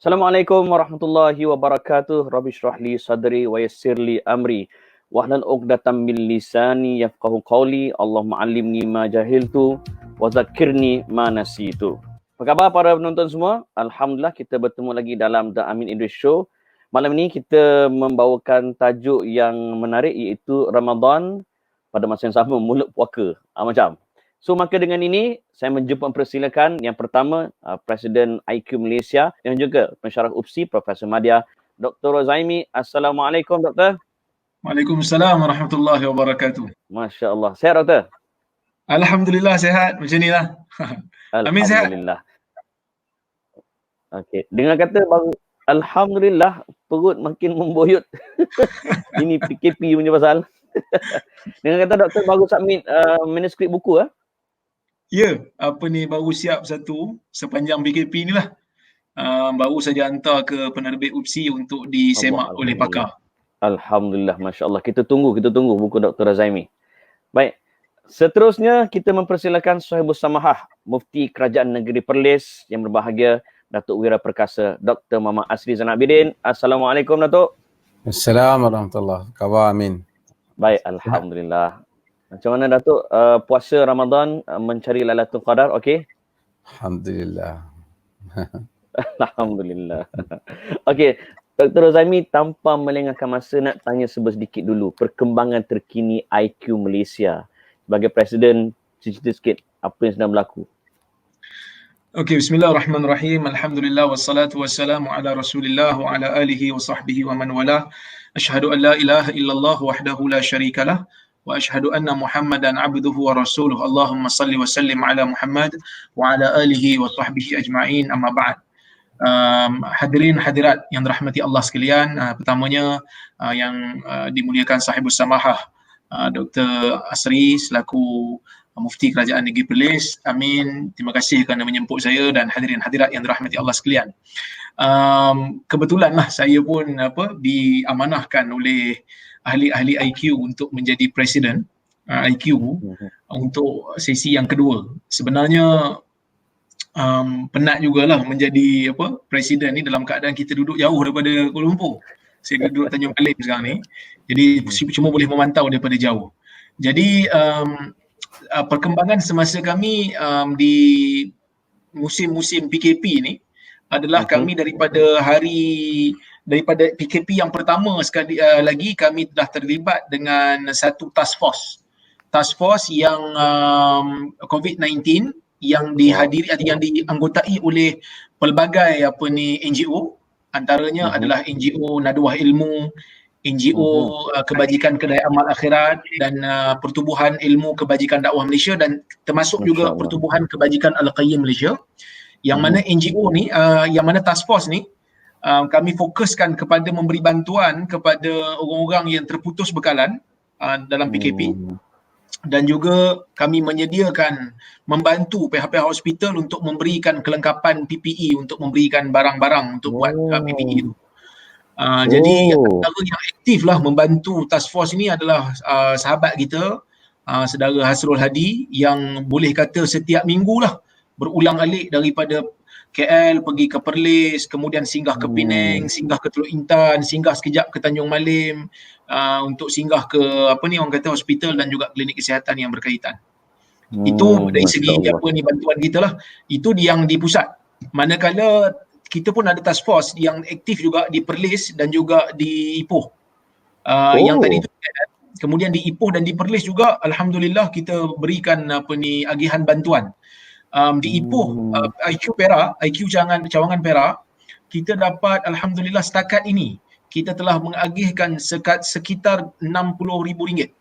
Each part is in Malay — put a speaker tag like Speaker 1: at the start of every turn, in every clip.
Speaker 1: Assalamualaikum warahmatullahi wabarakatuh. Rabbi shrah li sadri wa yassir li amri. Wahlul 'uqdatam min lisani yafqahu qawli. Allahumma 'allimni ma jahiltu wa zakkirni ma nasitu. Apa khabar para penonton semua? Alhamdulillah kita bertemu lagi dalam The Amin Idris Show. Malam ini kita membawakan tajuk yang menarik iaitu Ramadan pada masa yang sama mulut puaka. Macam. So maka dengan ini saya mempersilakan yang pertama Presiden IQ Malaysia yang juga pensyarah UPSI Profesor Madya Dr. Rozaimi. Assalamualaikum Doktor.
Speaker 2: Waalaikumsalam warahmatullahi wabarakatuh.
Speaker 1: Masya Allah. Sehat Doktor?
Speaker 2: Alhamdulillah sehat macam ni lah. Amin sehat?
Speaker 1: Alhamdulillah. Okey. Dengan kata baru Alhamdulillah perut makin memboyot. Ini PKP punya pasal. Dengan kata Doktor baru submit manuskrip buku
Speaker 2: Ya, baru siap satu sepanjang PKP ni lah. Baru saja hantar ke penerbit UPSI untuk disemak oleh pakar.
Speaker 1: Alhamdulillah, Masya Allah. Kita tunggu buku Dr. Rozaimi. Baik, seterusnya kita mempersilakan Sahibus Samahah, Mufti Kerajaan Negeri Perlis yang berbahagia, Datuk Wira Perkasa, Dr. Muhammad Asri Zainal Abidin. Assalamualaikum, Datuk.
Speaker 3: Assalamualaikum warahmatullahi wabarakatuh. Khabar Amin?
Speaker 1: Baik, Alhamdulillah. Macam mana Datuk puasa Ramadan mencari Lailatul Qadar, okey?
Speaker 3: Alhamdulillah.
Speaker 1: Alhamdulillah. Okey, Dr. Rozaimi tanpa melengahkan masa nak tanya sedikit dulu perkembangan terkini IQ Malaysia. Sebagai Presiden, cerita sikit apa yang sedang berlaku.
Speaker 2: Okey, bismillahirrahmanirrahim. Alhamdulillah wassalatu wassalamu ala Rasulillah wa ala alihi wa sahbihi wa man walah. Asyhadu an la ilaha illallah wahdahu la syarikalah wa asyhadu anna Muhammadan abduhu wa rasuluh. Allahumma salli wa sallim ala Muhammad wa ala alihi wa sahbihi ajma'in. Amma ba'd. Hadirin hadirat yang dirahmati Allah sekalian, pertamanya yang dimuliakan Sahibus Samahah Dr. Asri selaku Mufti Kerajaan Negeri Perlis. Amin. Terima kasih kerana menjemput saya dan hadirin hadirat yang dirahmati Allah sekalian. Kebetulanlah saya pun diamanahkan oleh ahli-ahli IQ untuk menjadi presiden IQ untuk sesi yang kedua. Sebenarnya penat jugalah menjadi presiden ni dalam keadaan kita duduk jauh daripada Kuala Lumpur. Saya duduk Tanjung Kalim sekarang ni. Jadi cuma boleh memantau daripada jauh. Jadi perkembangan semasa kami di musim-musim PKP ni adalah kami daripada PKP yang pertama sekali lagi kami telah terlibat dengan satu task force yang COVID-19 yang dihadiri yang dianggotai oleh pelbagai NGO, antaranya adalah NGO Nadwah Ilmu, NGO Kebajikan Kedai Amal Akhirat dan Pertubuhan Ilmu Kebajikan Dakwah Malaysia dan termasuk juga Pertubuhan Kebajikan Al-Qayyim Malaysia. Yang mana NGO ni, yang mana task force ni kami fokuskan kepada memberi bantuan kepada orang-orang yang terputus bekalan dalam PKP. Dan juga kami menyediakan membantu pihak-pihak hospital untuk memberikan kelengkapan PPE, untuk memberikan barang-barang untuk buat PPE itu. Jadi antara yang aktif lah membantu task force ini adalah sahabat kita, saudara Hasrul Hadi, yang boleh kata setiap minggu lah berulang alik daripada KL pergi ke Perlis, kemudian singgah ke Penang, singgah ke Teluk Intan, singgah sekejap ke Tanjung Malim, untuk singgah ke orang kata hospital dan juga klinik kesihatan yang berkaitan. Itu dari segi bantuan kita lah. Itu yang di pusat. Manakala kita pun ada task force yang aktif juga di Perlis dan juga di Ipoh. Yang tadi tu kemudian di Ipoh dan di Perlis juga alhamdulillah kita berikan agihan bantuan. Di Ipoh, IQ Perak, IQ Cawangan Perak, kita dapat alhamdulillah setakat ini kita telah mengagihkan sekitar RM60,000.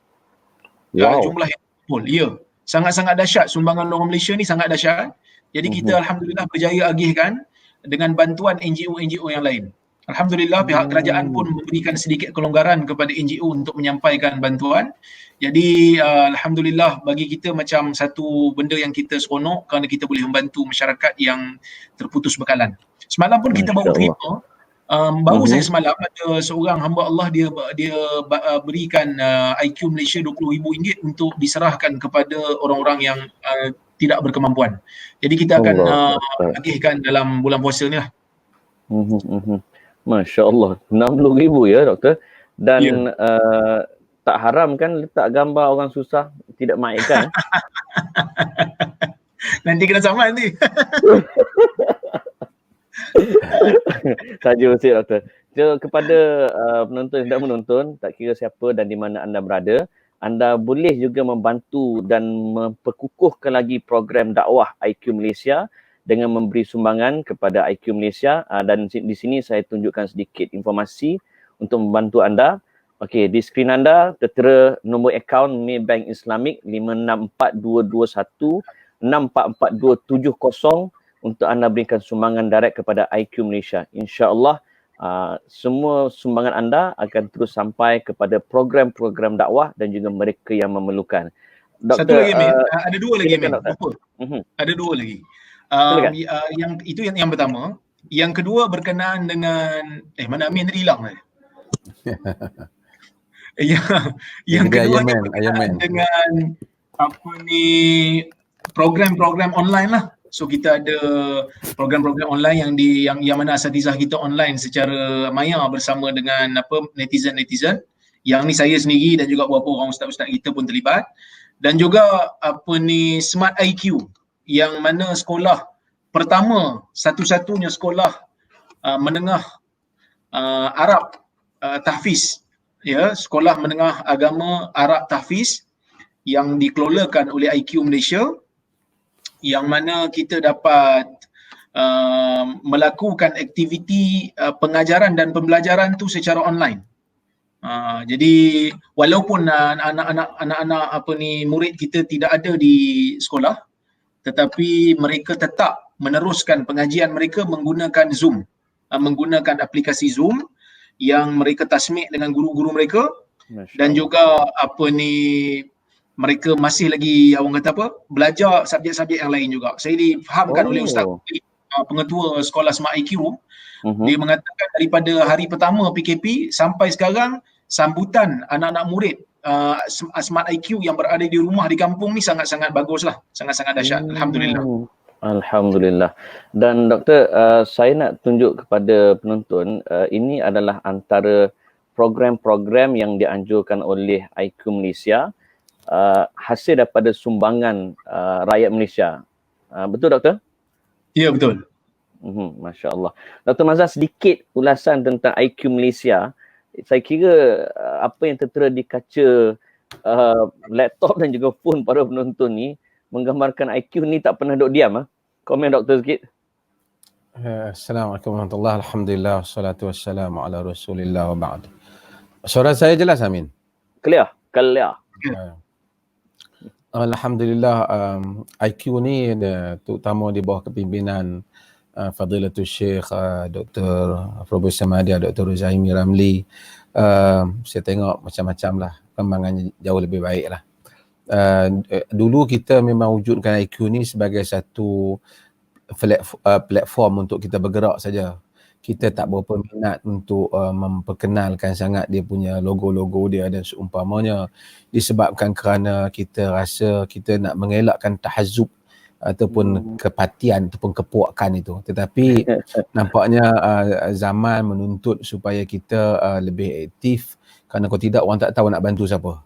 Speaker 2: Jumlah yang betul. Ya, sangat-sangat dahsyat. Sumbangan orang Malaysia ni sangat dahsyat. Jadi kita alhamdulillah berjaya agihkan dengan bantuan NGO-NGO yang lain. Alhamdulillah pihak kerajaan pun memberikan sedikit kelonggaran kepada NGO untuk menyampaikan bantuan. Jadi alhamdulillah bagi kita macam satu benda yang kita seronok kerana kita boleh membantu masyarakat yang terputus bekalan. Semalam pun kita baru terima, saya semalam ada seorang hamba Allah, dia berikan IQ Malaysia RM20,000 untuk diserahkan kepada orang-orang yang tidak berkemampuan. Jadi kita akan agihkan dalam bulan puasa ni lah.
Speaker 1: Masya Allah, 60,000 ya doktor. Dan tak haram kan letak gambar orang susah, tidak maikkan?
Speaker 2: Nanti kena saman nanti.
Speaker 1: Saja Cik Doktor. So, kepada penonton yang sedang menonton, tak kira siapa dan di mana anda berada, anda boleh juga membantu dan memperkukuhkan lagi program dakwah IQ Malaysia dengan memberi sumbangan kepada IQ Malaysia, dan di sini saya tunjukkan sedikit informasi untuk membantu anda. Okey, di skrin anda tertera nombor akaun Maybank Islamic 564221 644270 untuk anda berikan sumbangan direct kepada IQ Malaysia. InsyaAllah semua sumbangan anda akan terus sampai kepada program-program dakwah dan juga mereka yang memerlukan.
Speaker 2: Doktor, satu lagi, ada dua lagi, lupa. Ada dua lagi. Yang itu yang pertama. Yang kedua berkenaan dengan mana Amin tadi hilang. Yang kedua berkenaan dengan program-program online lah. So kita ada program-program online yang mana asatizah kita online secara maya bersama dengan netizen-netizen. Yang ni saya sendiri dan juga beberapa orang ustaz-ustaz kita pun terlibat. Dan juga Smart IQ, yang mana sekolah pertama, satu-satunya sekolah menengah Arab tahfiz, ya, sekolah menengah agama Arab tahfiz yang dikelolakan oleh IQ Malaysia, yang mana kita dapat melakukan aktiviti pengajaran dan pembelajaran tu secara online. Jadi walaupun anak-anak murid kita tidak ada di sekolah, tetapi mereka tetap meneruskan pengajian mereka menggunakan Zoom, menggunakan aplikasi Zoom yang mereka tasmik dengan guru-guru mereka. Dan juga mereka masih lagi belajar subjek-subjek yang lain juga. Saya difahamkan oleh Ustaz pengetua sekolah Smart IQ, dia mengatakan daripada hari pertama PKP sampai sekarang sambutan anak-anak murid Smart IQ yang berada di rumah di kampung ni sangat-sangat baguslah, sangat-sangat dahsyat. Alhamdulillah.
Speaker 1: Alhamdulillah. Dan doktor, saya nak tunjuk kepada penonton, ini adalah antara program-program yang dianjurkan oleh IQ Malaysia, hasil daripada sumbangan rakyat Malaysia. Betul doktor?
Speaker 2: Ya, betul.
Speaker 1: Masya Allah. Dr. Mazhar, sedikit ulasan tentang IQ Malaysia. Saya kira apa yang tertera di kaca laptop dan juga phone para penonton ni menggambarkan IQ ni tak pernah duduk diam. Komen doktor sikit.
Speaker 3: Assalamualaikum warahmatullahi wabarakatuh. Alhamdulillah, wassalatu wassalamu ala rasulillah wa ba'd. Suara saya jelas, Amin?
Speaker 1: Clear.
Speaker 3: Alhamdulillah, IQ ni terutama di bawah kepimpinan Fadilatul Syekh Dr. Profesor Mahdia, Dr. Zaimi Ramli, saya tengok macam-macam lah, perkembangannya jauh lebih baik lah. Dulu kita memang wujudkan IQ ni sebagai satu platform untuk kita bergerak saja. Kita tak berapa minat untuk memperkenalkan sangat dia punya logo-logo dia dan seumpamanya, disebabkan kerana kita rasa kita nak mengelakkan tahazub ataupun kepatian ataupun kepuakan itu. Tetapi nampaknya zaman menuntut supaya kita lebih aktif, kerana kalau tidak orang tak tahu nak bantu siapa.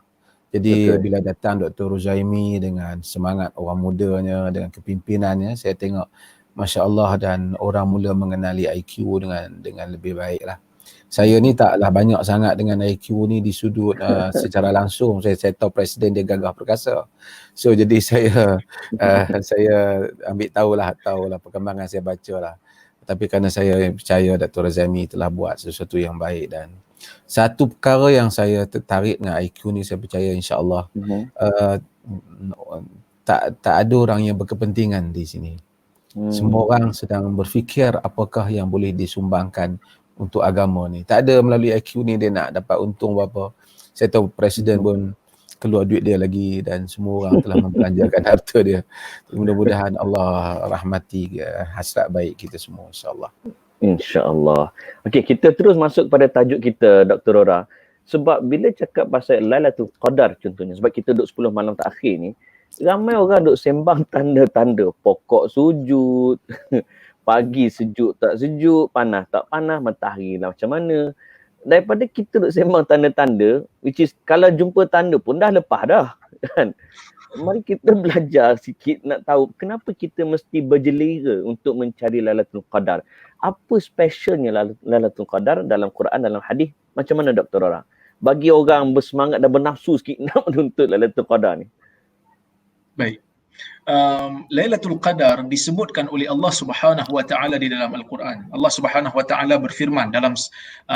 Speaker 3: Jadi bila datang Dr. Ruzaimi dengan semangat orang mudanya, dengan kepimpinannya, saya tengok Masya Allah, dan orang mula mengenali IQ dengan lebih baik lah. Saya ni taklah banyak sangat dengan IQ ni di sudut secara langsung. Saya tahu Presiden dia gagah perkasa. So jadi saya ambil tahulah perkembangan, saya baca lah. Tapi kerana saya percaya Dr. Razami telah buat sesuatu yang baik, dan satu perkara yang saya tertarik dengan IQ ni, saya percaya insya-Allah tak ada orang yang berkepentingan di sini. Semua orang sedang berfikir apakah yang boleh disumbangkan untuk agama ni. Tak ada melalui IQ ni dia nak dapat untung berapa. Saya tahu Presiden pun keluar duit dia lagi, dan semua orang telah membelanjakan harta dia. Mudah-mudahan Allah rahmati hasrat baik kita semua, insya-Allah.
Speaker 1: InsyaAllah. Okey, kita terus masuk pada tajuk kita, Dr. Rora. Sebab bila cakap pasal Lailatul Qadar contohnya, sebab kita duduk 10 malam terakhir ni, ramai orang duk sembang tanda-tanda pokok sujud, Pagi sejuk tak sejuk, panas tak panas, matahari lah macam mana. Daripada kita duk sembang tanda-tanda, which is kalau jumpa tanda pun dah lepas dah. Kan? Mari kita belajar sikit nak tahu kenapa kita mesti berjelera untuk mencari Lailatul Qadar. Apa specialnya Lailatul Qadar dalam Quran, dalam hadis? Macam mana Dr. Rara? Bagi orang bersemangat dan bernafsu sikit nak menuntut Lailatul Qadar ni.
Speaker 2: Baik. Lailatul Qadar disebutkan oleh Allah Subhanahu wa taala di dalam Al-Quran. Allah Subhanahu wa taala berfirman dalam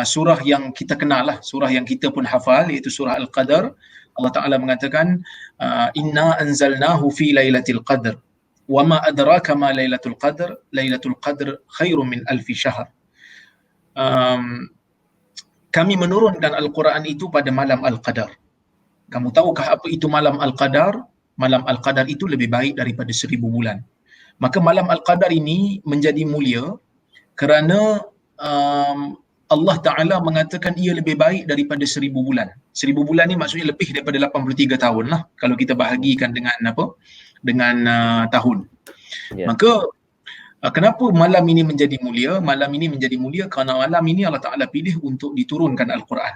Speaker 2: surah yang kita kenal lah, surah yang kita pun hafal, iaitu surah Al-Qadar. Allah Taala mengatakan inna anzalnahu fi lailatul qadr wa ma adraka ma lailatul qadr khairun min alfi syahr. Kami menurunkan Al-Quran itu pada malam Al-Qadar. Kamu tahukah apa itu malam Al-Qadar? Malam Al-Qadar itu lebih baik daripada 1000 bulan. Maka malam Al-Qadar ini menjadi mulia kerana Allah Ta'ala mengatakan ia lebih baik daripada 1000 bulan. 1000 bulan ni maksudnya lebih daripada 83 tahun lah kalau kita bahagikan dengan apa? Dengan tahun.
Speaker 1: Yeah.
Speaker 2: Maka kenapa malam ini menjadi mulia? Malam ini menjadi mulia kerana malam ini Allah Ta'ala pilih untuk diturunkan Al-Quran.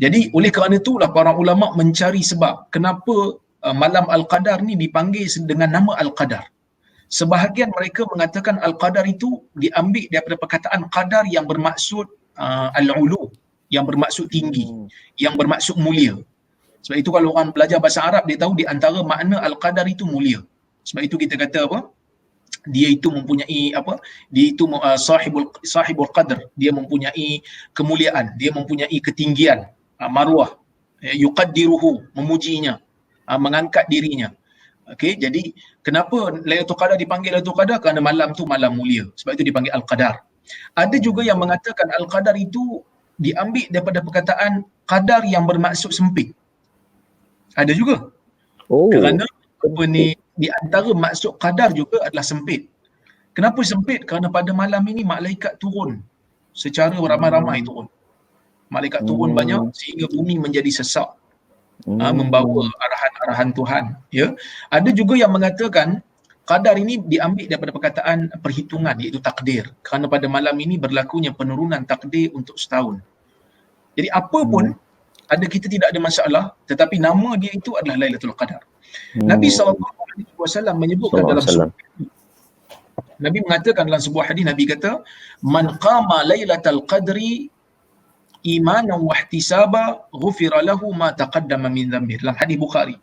Speaker 2: Jadi oleh kerana itulah para ulama mencari sebab kenapa malam Al-Qadar ni dipanggil dengan nama Al-Qadar. Sebahagian mereka mengatakan Al-Qadar itu diambil daripada perkataan qadar yang bermaksud al-ulu, yang bermaksud tinggi, yang bermaksud mulia. Sebab itu kalau orang belajar bahasa Arab, dia tahu di antara makna Al-Qadar itu mulia. Sebab itu kita kata apa? Dia itu mempunyai apa? Dia itu sahibul qadr, dia mempunyai kemuliaan, dia mempunyai ketinggian, marwah, yuqaddiruhu, memujinya, mengangkat dirinya. Okey, jadi kenapa Lailatul Qadar dipanggil Lailatul Qadar? Kerana malam tu malam mulia. Sebab itu dipanggil Al-Qadar. Ada juga yang mengatakan Al-Qadar itu diambil daripada perkataan qadar yang bermaksud sempit. Ada juga. Kerana apa ni, di antara maksud qadar juga adalah sempit. Kenapa sempit? Kerana pada malam ini malaikat turun secara ramai-ramai turun. Malaikat turun banyak sehingga bumi menjadi sesak. Membawa arahan-arahan Tuhan, ya. Ada juga yang mengatakan qadar ini diambil daripada perkataan perhitungan, iaitu takdir, kerana pada malam ini berlakunya penurunan takdir untuk setahun. Jadi apa pun ada, kita tidak ada masalah, tetapi nama dia itu adalah Lailatul Qadar. Nabi SAW menyebutkan dalam sebuah hadis, Nabi mengatakan dalam sebuah hadis, Nabi kata man qama Lailatul Qadri imanan wa ihtisaba ghufira lahu ma taqaddama min dhanbi. Dalam hadis Bukhari,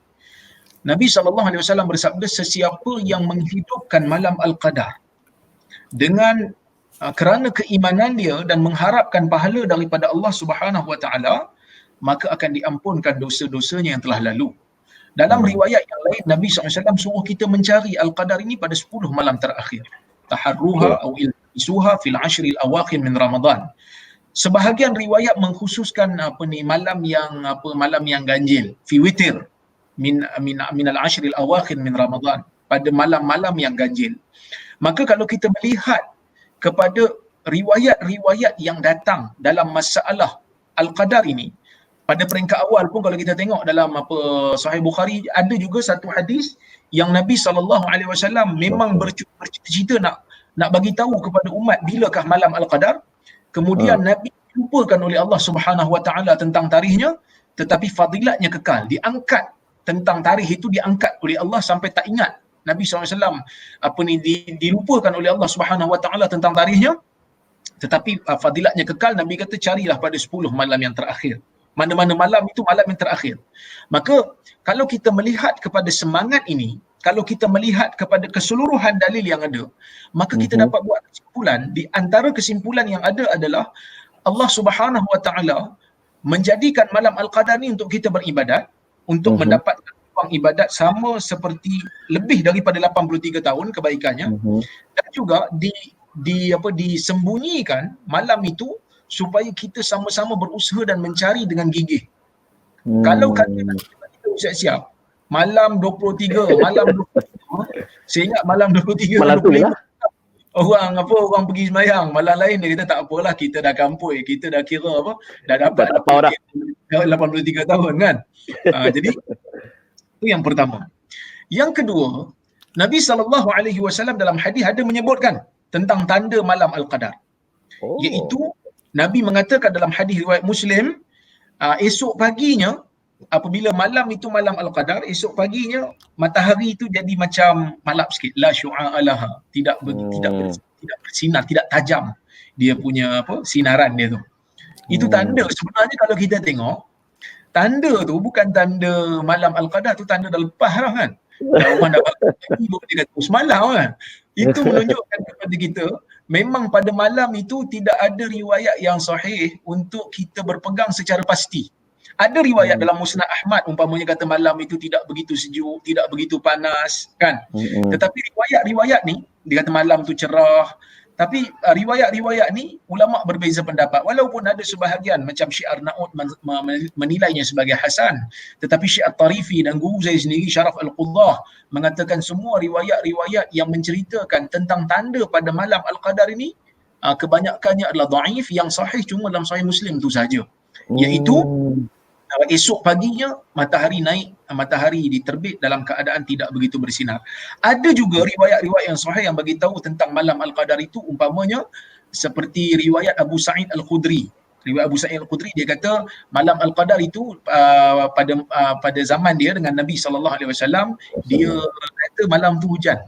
Speaker 2: Nabi SAW bersabda, sesiapa yang menghidupkan malam Al-Qadar dengan kerana keimanan dia dan mengharapkan pahala daripada Allah Subhanahu wa taala, maka akan diampunkan dosa-dosanya yang telah lalu. Dalam riwayat yang lain, Nabi SAW suruh kita mencari Al-Qadar ini pada 10 malam terakhir. Taharruha au iltisuha fil ashril awakhir min Ramadan. Sebahagian riwayat mengkhususkan malam yang ganjil, fi witir min al-ashr al-awakhir min Ramadan, pada malam-malam yang ganjil. Maka kalau kita melihat kepada riwayat-riwayat yang datang dalam masalah Al-Qadar ini, pada peringkat awal pun kalau kita tengok dalam Sahih Bukhari, ada juga satu hadis yang Nabi SAW memang bercita-cita nak bagi tahu kepada umat bilakah malam Al-Qadar. Kemudian Nabi lupakan oleh Allah Subhanahu wa taala tentang tarikhnya, tetapi fadilatnya kekal. Diangkat tentang tarikh itu, diangkat oleh Allah sampai tak ingat Nabi SAW dilupakan oleh Allah Subhanahu wa taala tentang tarikhnya, tetapi fadilatnya kekal. Nabi kata carilah pada 10 malam yang terakhir. Mana-mana malam itu malam yang terakhir. Maka kalau kita melihat kepada semangat ini, kalau kita melihat kepada keseluruhan dalil yang ada, maka kita dapat buat kesimpulan. Di antara kesimpulan yang ada adalah Allah Subhanahu wa taala menjadikan malam Al-Qadar ni untuk kita beribadat, untuk mendapatkan uang ibadat sama seperti lebih daripada 83 tahun kebaikannya, dan juga disembunyikan malam itu supaya kita sama-sama berusaha dan mencari dengan gigih. Kalau kata kita siap-siap malam 23, malam 23, saya ingat malam 23,
Speaker 1: malam 25
Speaker 2: orang pergi sembahyang, malam lain dia kata tak apalah, kita dah kampoi, kita dah kira dah dapat 83 tahun kan. Jadi itu yang pertama. Yang kedua, Nabi SAW dalam hadis ada menyebutkan tentang tanda malam Al-Qadar. Iaitu Nabi mengatakan dalam hadis riwayat Muslim, esok paginya apabila malam itu malam Al-Qadar, esok paginya matahari itu jadi macam malap sikit, la syu'a laha, tidak bersinar, tidak tajam dia punya sinaran dia tu. Itu tanda sebenarnya kalau kita tengok, tanda tu bukan tanda malam Al-Qadar, tu tanda dah lepas lah kan. Orang dah bangun dia kata semalam kan. Itu menunjukkan kepada kita memang pada malam itu tidak ada riwayat yang sahih untuk kita berpegang secara pasti. Ada riwayat dalam Musnad Ahmad umpamanya kata malam itu tidak begitu sejuk, tidak begitu panas kan. Tetapi riwayat-riwayat ni dia kata malam tu cerah. Tapi riwayat-riwayat ni ulama berbeza pendapat. Walaupun ada sebahagian macam Syekh Arnaud menilainya sebagai hasan, tetapi Syekh At-Tarifi dan guru saya sendiri Syaraf Al-Qudah mengatakan semua riwayat-riwayat yang menceritakan tentang tanda pada malam Al-Qadar ini kebanyakannya adalah dhaif, yang sahih cuma dalam Sahih Muslim tu saja. Iaitu esok paginya matahari naik, matahari diterbit dalam keadaan tidak begitu bersinar. Ada juga riwayat-riwayat yang sahih yang bagi tahu tentang malam Al-Qadar itu, umpamanya seperti riwayat Abu Sa'id Al-Khudri. Riwayat Abu Sa'id Al-Khudri dia kata malam Al-Qadar itu pada zaman dia dengan Nabi SAW, dia kata malam tu hujan.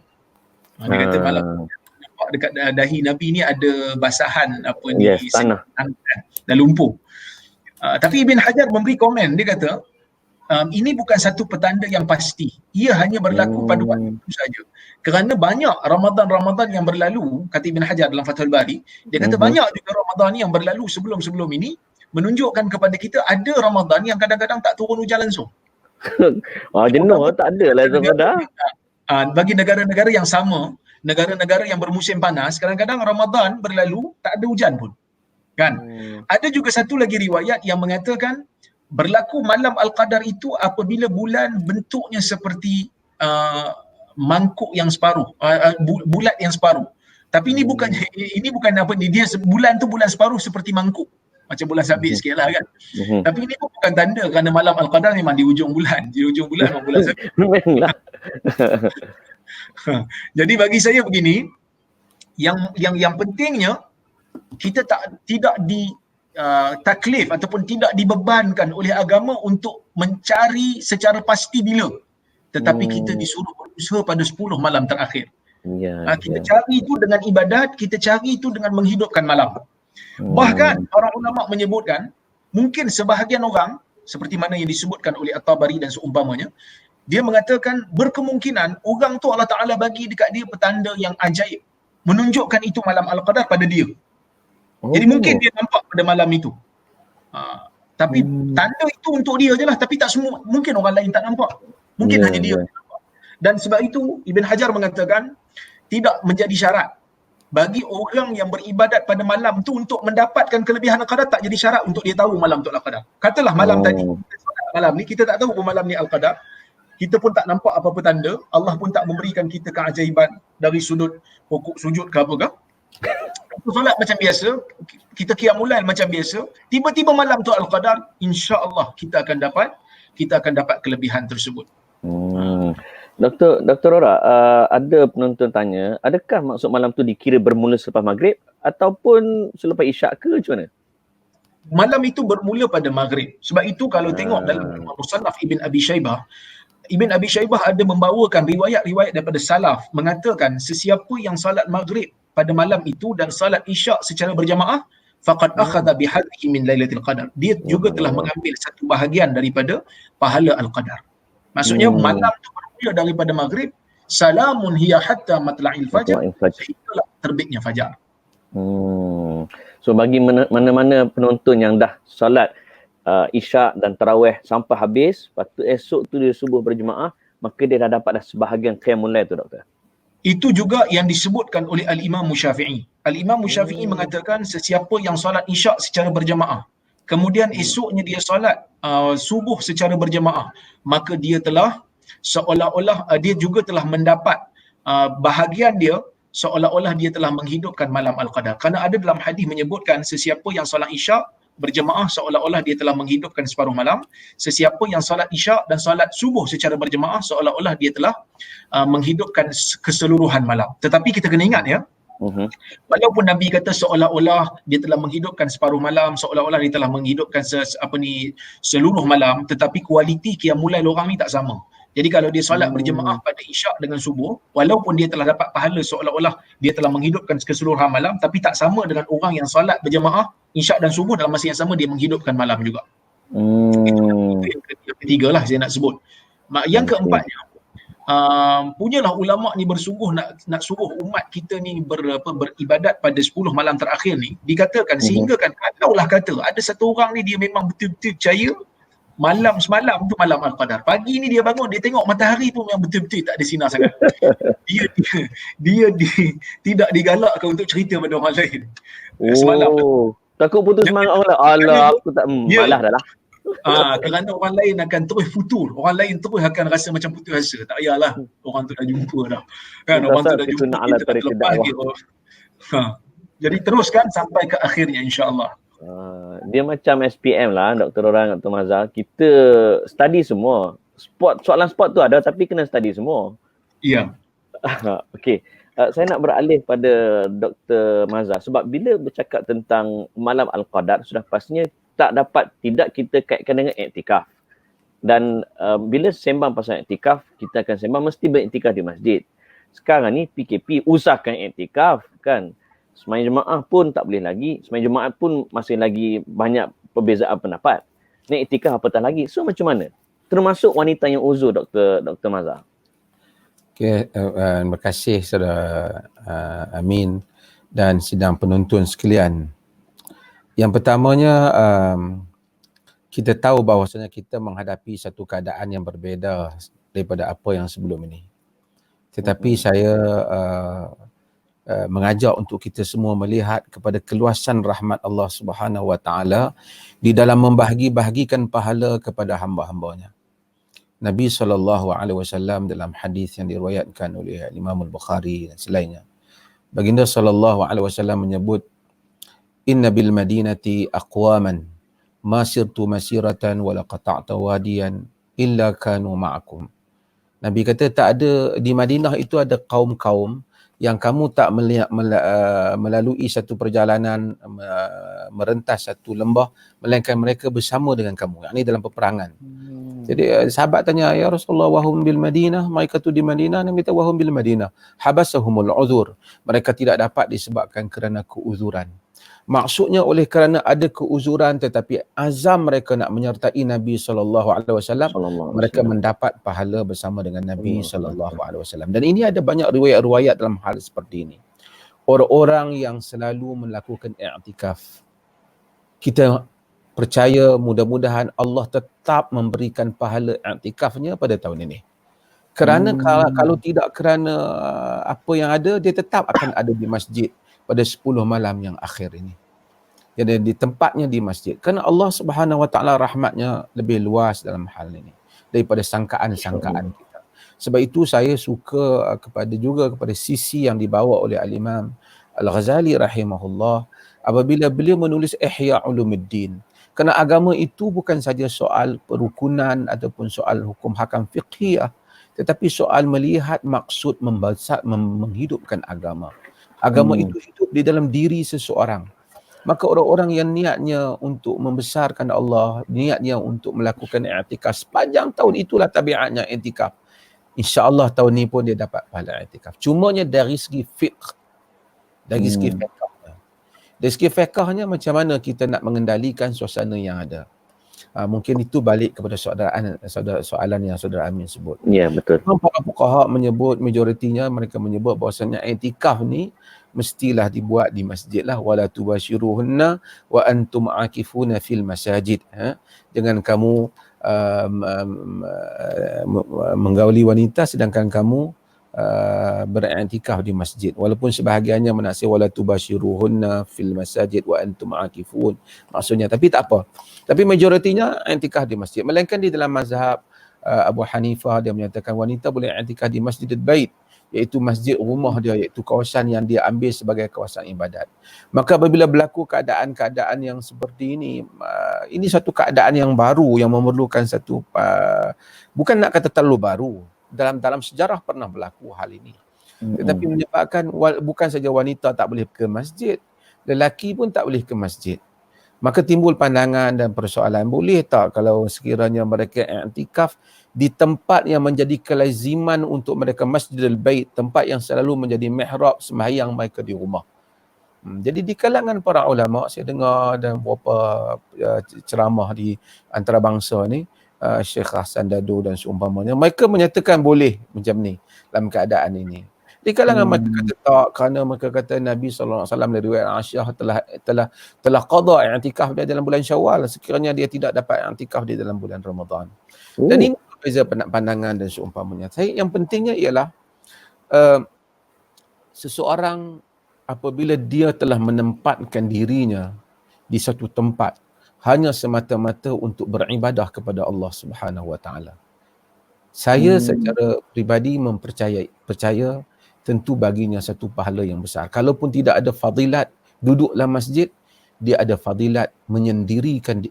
Speaker 2: Dia kata malam nampak dekat dahi Nabi ni ada basahan tanah dan lumpur. Tapi Ibn Hajar memberi komen, dia kata ini bukan satu petanda yang pasti. Ia hanya berlaku pada waktu itu saja. Kerana banyak Ramadan yang berlalu, kata Ibn Hajar dalam Fathul Bari, dia kata banyak juga Ramadan yang berlalu sebelum-sebelum ini menunjukkan kepada kita ada Ramadan yang kadang-kadang tak turun hujan langsung.
Speaker 1: Jenuh tak ada lah kadang-kadang.
Speaker 2: Bagi negara-negara yang sama, negara-negara yang bermusim panas, kadang-kadang Ramadan berlalu tak ada hujan pun. Kan? Ada juga satu lagi riwayat yang mengatakan berlaku malam Al-Qadar itu apabila bulan bentuknya seperti mangkuk yang separuh, bulat yang separuh. Tapi ini bukan apa ni, dia bulan tu bulan separuh seperti mangkuk. Macam bulan sabit sikit lah kan. Tapi ini pun bukan tanda kerana malam Al-Qadar memang di hujung bulan. Di hujung bulan memang bulan sabit.
Speaker 1: Memanglah.
Speaker 2: Jadi bagi saya begini, yang pentingnya kita tidak taklif ataupun tidak dibebankan oleh agama untuk mencari secara pasti bila, tetapi kita disuruh berusaha pada 10 malam terakhir. Kita cari itu dengan ibadat, kita cari itu dengan menghidupkan malam. Bahkan para ulama menyebutkan mungkin sebahagian orang seperti mana yang disebutkan oleh At-Tabari dan seumpamanya, dia mengatakan berkemungkinan orang tu Allah Ta'ala bagi dekat dia petanda yang ajaib, menunjukkan itu malam Al-Qadar pada dia. Jadi mungkin dia nampak pada malam itu. Tapi tanda itu untuk dia je lah. Tapi tak semua, mungkin orang lain tak nampak. Mungkin hanya dia nampak. Dan sebab itu Ibn Hajar mengatakan tidak menjadi syarat bagi orang yang beribadat pada malam tu untuk mendapatkan kelebihan Al-Qadar, tak jadi syarat untuk dia tahu malam tu Al-Qadar. Katalah malam tadi, malam ni kita tak tahu pun malam ni Al-Qadar, kita pun tak nampak apa-apa tanda, Allah pun tak memberikan kita keajaiban dari sudut pokok sujud ke apa ke. Solat macam biasa, kita qiyamul lail macam biasa, tiba-tiba malam tu Al-Qadar, insya-Allah kita akan dapat kelebihan tersebut.
Speaker 1: Dr. Rora, ada penonton tanya, adakah maksud malam tu dikira bermula selepas maghrib ataupun selepas isyak ke macam mana?
Speaker 2: Malam itu bermula pada maghrib. Sebab itu kalau tengok dalam Musannaf Ibn Abi Shaybah ada membawakan riwayat-riwayat daripada salaf mengatakan sesiapa yang salat maghrib pada malam itu dan salat isyak secara berjamaah, faqad akhadha bihadhihi min lailatul qadar. Dia juga telah mengambil satu bahagian daripada pahala Al-Qadar. Maksudnya malam itu bermula daripada maghrib, salamun hiya hatta matla'il fajar, sehinggalah terbitnya fajar.
Speaker 1: So bagi mana-mana penonton yang dah solat isyak dan tarawih sampai habis, lepas tu esok tu dia subuh berjemaah, maka dia dah dapat dah sebahagian qiyamul lail tu, doktor.
Speaker 2: Itu juga yang disebutkan oleh Al-Imam Syafi'i. Al-Imam Syafi'i mengatakan sesiapa yang solat isyak secara berjemaah, kemudian esoknya dia solat subuh secara berjemaah, maka dia telah seolah-olah dia juga telah mendapat bahagian dia, seolah-olah dia telah menghidupkan malam Al-Qadar. Kerana ada dalam hadis menyebutkan sesiapa yang solat isyak berjemaah seolah-olah dia telah menghidupkan separuh malam. Sesiapa yang solat isyak dan solat subuh secara berjemaah seolah-olah dia telah menghidupkan keseluruhan malam. Tetapi kita kena ingat ya, Walaupun Nabi kata seolah-olah dia telah menghidupkan separuh malam, seolah-olah dia telah menghidupkan seluruh malam, tetapi kualiti qiyamul lail orang ni tak sama. Jadi kalau dia solat berjemaah pada isyak dengan subuh, walaupun dia telah dapat pahala seolah-olah dia telah menghidupkan keseluruhan malam, tapi tak sama dengan orang yang solat berjemaah isyak dan subuh dalam masa yang sama dia menghidupkan malam juga. Itu yang ketiga lah saya nak sebut. Yang keempatnya, punyalah ulama ni bersungguh nak suruh umat kita ni beribadat pada 10 malam terakhir ni, dikatakan sehingga kan kalaulah kata ada satu orang ni dia memang betul-betul percaya malam semalam tu malam Al-Qadar, pagi ni dia bangun dia tengok matahari pun memang betul-betul tak ada sinar sangat, dia tidak digalakkan untuk cerita pada orang lain. Semalam
Speaker 1: takut putus semangat orang lain. Alah, aku tak malah dah lah.
Speaker 2: Kerana orang lain akan terus futur, orang lain terus akan rasa macam putus asa. Tak payahlah, orang tu dah jumpa dah kan, orang tu dah jumpa, kita dah terlepas gitu. Jadi teruskan sampai ke akhirnya insya-Allah.
Speaker 1: Dia macam SPM lah, Dr. Orang, Dr. Mazhar. Kita study semua. Soalan spot tu ada tapi kena study semua.
Speaker 2: Ya.
Speaker 1: Okey. Saya nak beralih pada Dr. Mazhar sebab bila bercakap tentang malam Al-Qadar sudah pastinya tidak kita kaitkan dengan iktikaf. Dan bila sembang pasal iktikaf, kita akan sembang mesti beriktikaf di masjid. Sekarang ni PKP usahakan iktikaf kan. Sembahyang jemaah pun tak boleh lagi. Sembahyang jemaah pun masih lagi banyak perbezaan pendapat. Ni iktikaf apatah lagi. So macam mana? Termasuk wanita yang uzur, Dr. Mazhar.
Speaker 3: Okay, terima kasih Saudara Amin dan sidang penonton sekalian. Yang pertamanya, kita tahu bahawasanya kita menghadapi satu keadaan yang berbeza daripada apa yang sebelum ini. Tetapi saya mengajak untuk kita semua melihat kepada keluasan rahmat Allah Subhanahu Wa Taala di dalam membahagi-bahagikan pahala kepada hamba-hambanya. Nabi SAW dalam hadis yang diriwayatkan oleh Imam Al-Bukhari dan selainnya, baginda SAW menyebut, inna bil madinati aqwaman ma sirtu masiratan wala qata'ta wadiyan illa kanu ma'akum. Nabi kata tak ada di Madinah itu ada kaum-kaum yang kamu tak melalui satu perjalanan merentas satu lembah melainkan mereka bersama dengan kamu. Ini dalam peperangan. Jadi sahabat tanya, ya Rasulullah, wahum bil Madinah, mereka tu di Madinah. Nabi kata wahum bil Madinah habasahumul uzur, mereka tidak dapat disebabkan kerana keuzuran. Maksudnya oleh kerana ada keuzuran tetapi azam mereka nak menyertai Nabi SAW, mereka mendapat pahala bersama dengan Nabi SAW. Dan ini ada banyak riwayat-riwayat dalam hal seperti ini. Orang-orang yang selalu melakukan i'tikaf, kita percaya mudah-mudahan Allah tetap memberikan pahala i'tikafnya pada tahun ini. Kerana kalau tidak kerana apa yang ada, dia tetap akan ada di masjid pada 10 malam yang akhir ini. Jadi di tempatnya di masjid. Kerana Allah Subhanahu Wa Taala rahmatnya lebih luas dalam hal ini daripada sangkaan-sangkaan kita. Sebab itu saya suka kepada sisi yang dibawa oleh Al-Imam Al-Ghazali rahimahullah apabila beliau menulis Ihya Ulumuddin. Kerana agama itu bukan saja soal perukunan ataupun soal hukum hakam fiqhiyah, tetapi soal melihat maksud menghidupkan agama. Agama itu hidup di dalam diri seseorang. Maka orang-orang yang niatnya untuk membesarkan Allah, niatnya untuk melakukan i'tikaf sepanjang tahun, itulah tabiatnya i'tikaf. InsyaAllah tahun ni pun dia dapat pahala i'tikaf. Cumanya dari segi fiqh, dari segi fiqhnya. Dari segi fiqhnya macam mana kita nak mengendalikan suasana yang ada. Mungkin itu balik kepada soalan yang Saudara Amin sebut.
Speaker 1: Ya, betul.
Speaker 3: Para fuqaha menyebut, majoritinya mereka menyebut bahawasanya i'tikaf ni mestilah dibuat di masjid lah. Wala tubashiruhunna wa antum akifuna fil masajid. Jangan kamu menggauli wanita sedangkan kamu beriktikaf di masjid. Walaupun sebahagiannya menafsir wala tubashiruhunna fil masajid wa antum akifun, maksudnya, tapi tak apa. Tapi majoritinya iktikaf di masjid. Melainkan di dalam mazhab Abu Hanifah, dia menyatakan wanita boleh iktikaf di Masjidil Bait, iaitu masjid rumah dia, iaitu kawasan yang dia ambil sebagai kawasan ibadat. Maka apabila berlaku keadaan-keadaan yang seperti ini satu keadaan yang baru yang memerlukan bukan nak kata terlalu baru, dalam sejarah pernah berlaku hal ini. Tetapi menyebabkan bukan saja wanita tak boleh ke masjid, lelaki pun tak boleh ke masjid. Maka timbul pandangan dan persoalan, boleh tak kalau sekiranya mereka i'tikaf di tempat yang menjadi kelaziman untuk mereka, Masjidil Bait, tempat yang selalu menjadi mihrab sembahyang mereka di rumah. Jadi di kalangan para ulama, saya dengar dan beberapa ceramah di antarabangsa ni, Syekh Hasan Dadu dan seumpamanya, mereka menyatakan boleh macam ni dalam keadaan ini. Di kalangan mereka kata tak, kerana mereka kata Nabi SAW dari riwayat Aisyah telah qada i'tikaf dia dalam bulan Syawal sekiranya dia tidak dapat i'tikaf dia dalam bulan Ramadan. Dan ini berbeza pandangan dan seumpamanya. Yang pentingnya ialah seseorang apabila dia telah menempatkan dirinya di satu tempat hanya semata-mata untuk beribadah kepada Allah Subhanahu Wa Taala. Saya secara pribadi percaya tentu baginya satu pahala yang besar. Kalaupun tidak ada fadilat duduk dalam masjid, dia ada fadilat menyendirikan,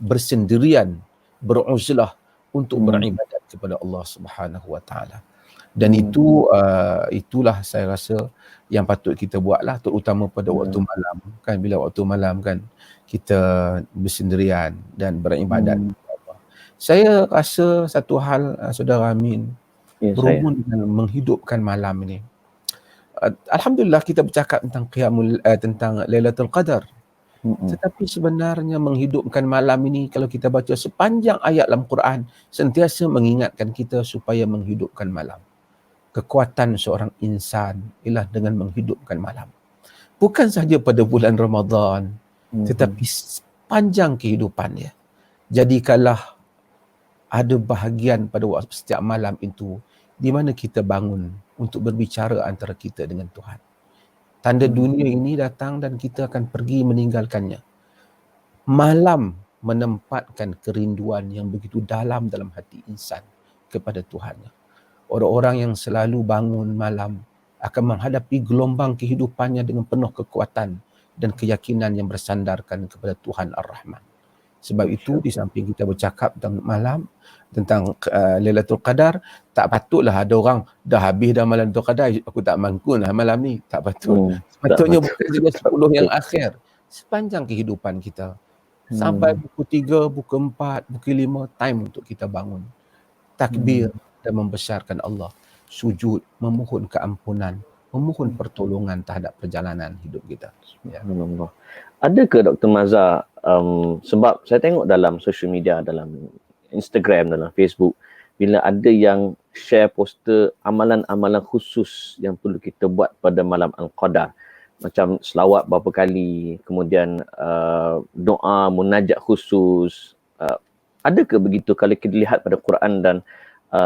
Speaker 3: bersendirian, beruzlah untuk beribadat kepada Allah Subhanahu Wa Taala. Dan itulah saya rasa yang patut kita buatlah, terutama pada waktu malam kan, bila waktu malam kan kita bersendirian dan beribadat. Saya rasa satu hal, Saudara Amin, berhubung dengan menghidupkan malam ini. Alhamdulillah kita bercakap tentang tentang Lailatul Qadar. Tetapi sebenarnya menghidupkan malam ini, kalau kita baca sepanjang ayat dalam Quran, sentiasa mengingatkan kita supaya menghidupkan malam. Kekuatan seorang insan ialah dengan menghidupkan malam. Bukan sahaja pada bulan Ramadan, tetapi sepanjang kehidupannya. Jadikanlah ada bahagian pada waktu setiap malam itu di mana kita bangun untuk berbicara antara kita dengan Tuhan. Tanda dunia ini datang dan kita akan pergi meninggalkannya. Malam menempatkan kerinduan yang begitu dalam hati insan kepada Tuhannya. Orang-orang yang selalu bangun malam akan menghadapi gelombang kehidupannya dengan penuh kekuatan dan keyakinan yang bersandarkan kepada Tuhan Ar-Rahman. Sebab itu di samping kita bercakap tentang malam, tentang Lailatul Qadar, tak patutlah ada orang dah habis dah malam Lailatul Qadar, aku tak mangkun lah malam ni. Tak patut. Sepatutnya bukan juga 10 yang akhir. Sepanjang kehidupan kita. Sampai buku 3, buku 4, buku 5, time untuk kita bangun. Takbir dan membesarkan Allah. Sujud, memohon keampunan, memohon pertolongan terhadap perjalanan hidup kita. Ya.
Speaker 1: Ada ke Dr. Mazhar, sebab saya tengok dalam social media, dalam Instagram, dalam Facebook, bila ada yang share poster amalan-amalan khusus yang perlu kita buat pada malam Al-Qadar, macam selawat berapa kali, kemudian doa, munajat khusus, ada ke begitu kalau kita lihat pada Quran dan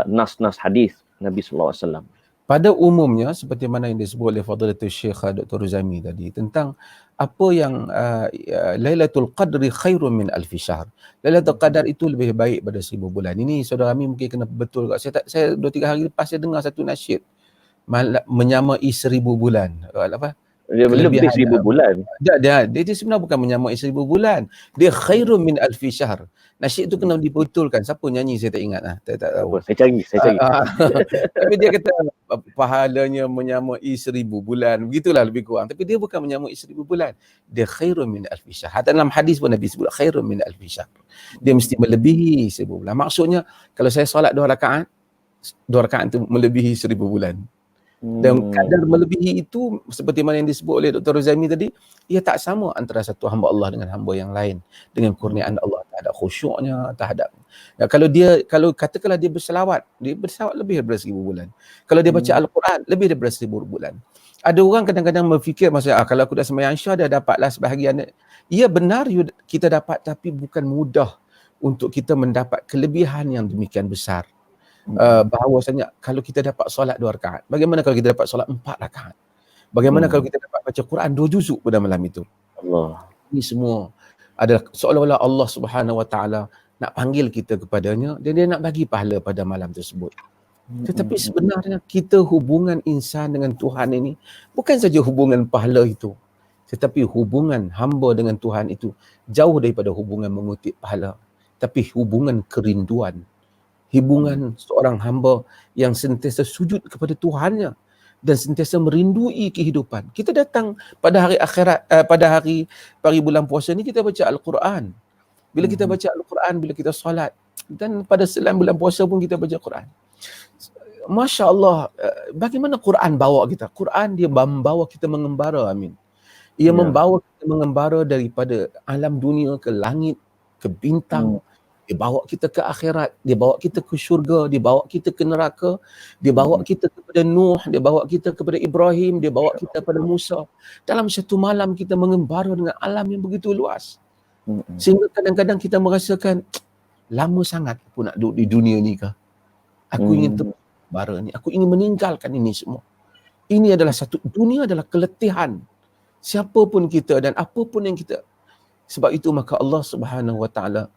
Speaker 1: nas-nas hadis Nabi SAW?
Speaker 3: Pada umumnya, seperti mana yang disebut oleh Fadilatul Syekh Dr. Ruzami tadi, tentang apa yang Lailatul Qadri khairun min alfi syahr. Lailatul Qadar itu lebih baik pada 1000 bulan. Ini Saudara Amin mungkin kena betul. Saya 2-3 hari lepas saya dengar satu nasyid menyamai 1000 bulan. Apa?
Speaker 1: Dia lebih 1000 bulan.
Speaker 3: Dia sebenarnya bukan menyamai 1000 bulan. Dia khairun min alfi syahr. Nasyid tu kena dibetulkan. Siapa nyanyi saya tak ingat lah. Tak tahu.
Speaker 1: Saya cari.
Speaker 3: Tapi dia kata pahalanya menyamai 1000 bulan. Begitulah lebih kurang. Tapi dia bukan menyamai 1000 bulan. Dia khairun min alfi syahr. Dalam hadis pun Nabi sebut khairun min alfi syahr. Dia mesti melebihi 1000 bulan. Maksudnya kalau saya solat 2 rakaat itu melebihi 1000 bulan. Dan kadar melebihi itu seperti mana yang disebut oleh Dr. Rozami tadi, ia tak sama antara satu hamba Allah dengan hamba yang lain, dengan kurniaan Allah terhadap khusyuknya, terhadap kalau katakanlah dia berselawat lebih daripada 1000 bulan. Kalau dia baca Al-Quran lebih daripada 1000 bulan. Ada orang kadang-kadang berfikir maksudnya kalau aku dah sembahyang Isya dah dapatlah sebahagian. Ya benar kita dapat, tapi bukan mudah untuk kita mendapat kelebihan yang demikian besar. Bahawasanya kalau kita dapat solat 2 rakaat, bagaimana kalau kita dapat solat 4 rakaat? Bagaimana kalau kita dapat baca Quran 2 juzuk pada malam itu?
Speaker 1: Allah.
Speaker 3: Ini semua adalah seolah-olah Allah Subhanahu Wa Taala nak panggil kita kepadanya dan dia nak bagi pahala pada malam tersebut. Tetapi sebenarnya kita hubungan insan dengan Tuhan ini bukan saja hubungan pahala itu, tetapi hubungan hamba dengan Tuhan itu jauh daripada hubungan mengutip pahala, tapi hubungan kerinduan. Hubungan seorang hamba yang sentiasa sujud kepada Tuhannya dan sentiasa merindui kehidupan. Kita datang pada hari akhirat, pada hari bulan puasa ni kita baca Al-Quran. Bila kita baca Al-Quran, bila kita solat, dan pada selain bulan puasa pun kita baca Quran. Masya Allah, bagaimana Quran bawa kita? Quran dia membawa kita mengembara, Amin. Ia membawa kita mengembara daripada alam dunia ke langit, ke bintang. Dia bawa kita ke akhirat, dia bawa kita ke syurga, dia bawa kita ke neraka, dia bawa kita kepada Nuh, dia bawa kita kepada Ibrahim, dia bawa kita kepada Musa. Dalam satu malam kita mengembara dengan alam yang begitu luas. Sehingga kadang-kadang kita merasakan, lama sangat aku nak duduk di dunia ni ke? Aku ingin bara ni, aku ingin meninggalkan ini semua. Ini adalah satu, dunia adalah keletihan. Siapa pun kita dan apa pun yang kita. Sebab itu maka Allah Subhanahu Wa Taala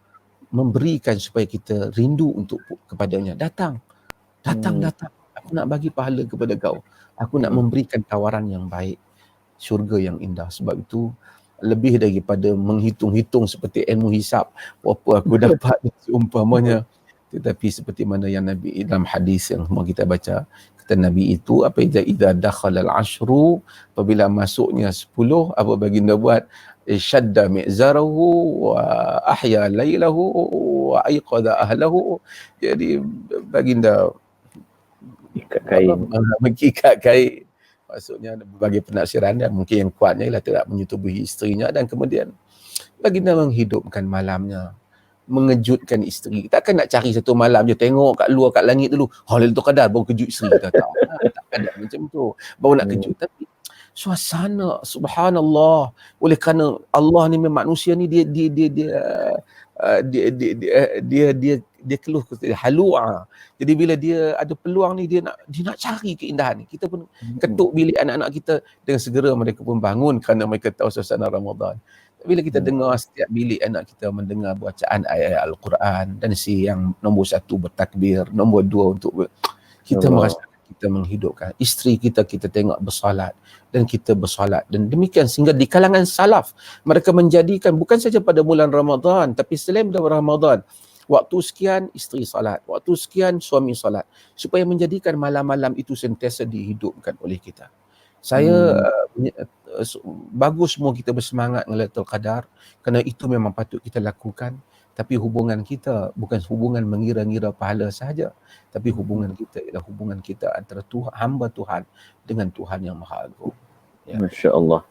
Speaker 3: memberikan supaya kita rindu untuk kepadanya. Datang. Aku nak bagi pahala kepada kau. Aku nak memberikan tawaran yang baik. Syurga yang indah. Sebab itu lebih daripada menghitung-hitung seperti ilmu hisab. Apa aku dapat seumpamanya. Tetapi seperti mana yang Nabi dalam hadis yang semua kita baca. Kata Nabi itu, apa idza dakhala al-ashru, apabila masuknya 10, apa baginda buat? Syadda mi'zarahu wa ahya laylahu wa ayqadha ahlahu. Jadi baginda mengikat kain. Maksudnya bagi penafsiran dan mungkin yang kuatnya ialah tidak menyetubuhi isterinya, dan kemudian baginda menghidupkan malamnya, mengejutkan isteri. Takkan nak cari satu malam je tengok kat luar kat langit dulu, Lailatul Qadar baru kejut isteri kita. Tak ada macam tu. Baru nak kejut. Tapi suasana, subhanallah, oleh kerana Allah ni memang manusia ni dia keluh halua. Jadi bila dia ada peluang ni dia nak cari keindahan ni. Kita pun ketuk bilik anak-anak kita dengan segera mereka pun bangun kerana mereka tahu suasana Ramadan. Bila kita dengar setiap bilik anak kita mendengar bacaan ayat Al-Quran, dan si yang nombor 1 bertakbir, nombor 2 untuk kita merasa kita menghidupkan isteri kita, kita tengok bersolat dan kita bersolat. Dan demikian sehingga di kalangan salaf mereka menjadikan bukan saja pada bulan Ramadan tapi selain pada Ramadan, waktu sekian isteri solat, waktu sekian suami solat, supaya menjadikan malam-malam itu sentiasa dihidupkan oleh kita. Saya bagus semua kita bersemangat dengan Lailatul Qadar, kerana itu memang patut kita lakukan. Tapi hubungan kita bukan hubungan mengira-ngira pahala sahaja, tapi hubungan kita ialah hubungan kita antara Tuhan, hamba Tuhan dengan Tuhan yang Maha Agung.
Speaker 1: Ya. Masya Allah.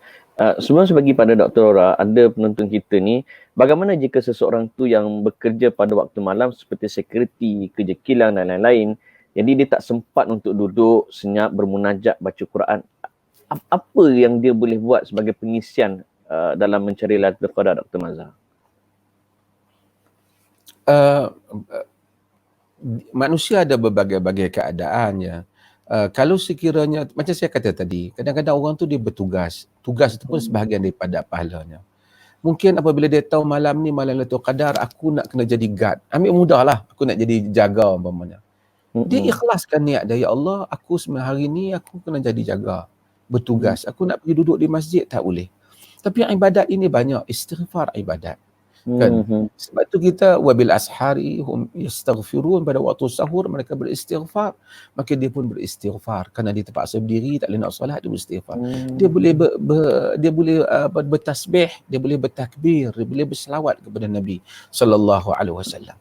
Speaker 1: Sebelum saya bagi pada Dr. Ora, ada penonton kita ni, bagaimana jika seseorang tu yang bekerja pada waktu malam seperti security, kerja kilang dan lain-lain, jadi dia tak sempat untuk duduk senyap bermunajat baca Quran. Apa yang dia boleh buat sebagai pengisian dalam mencari Lailatul Qadar, Dr. Mazhar?
Speaker 3: Manusia ada berbagai-bagai keadaan ya. Kalau sekiranya, macam saya kata tadi, kadang-kadang orang tu dia bertugas. Tugas itu pun sebahagian daripada pahalanya. Mungkin apabila dia tahu malam ni malam Lailatul Qadar, aku nak kena jadi guard. Ambil mudahlah, aku nak jadi jaga umpamanya. Dia ikhlaskan niat dia, ya Allah, aku hari ni aku kena jadi jaga, bertugas. Aku nak pergi duduk di masjid, tak boleh. Tapi ibadat ini banyak, istighfar ibadat. Kan? Sebab tu kita wabil ashari hum yastaghfirun, pada waktu sahur mereka beristighfar, maka dia pun beristighfar kerana dia terpaksa berdiri tak boleh nak solat, dia beristighfar. Dia boleh bertasbih, dia boleh bertakbir, dia boleh berselawat kepada Nabi sallallahu alaihi wasallam.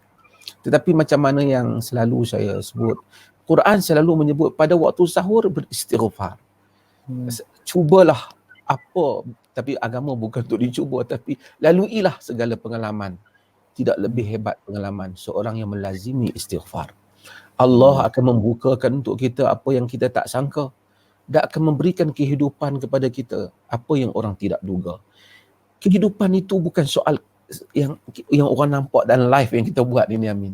Speaker 3: Tetapi macam mana yang selalu saya sebut, Quran selalu menyebut pada waktu sahur beristighfar. Cubalah apa, tapi agama bukan untuk dicuba, tapi laluilah segala pengalaman. Tidak lebih hebat pengalaman seorang yang melazimi istighfar. Allah akan membukakan untuk kita apa yang kita tak sangka. Dia akan memberikan kehidupan kepada kita apa yang orang tidak duga. Kehidupan itu bukan soal yang orang nampak dalam live yang kita buat ini, Amin.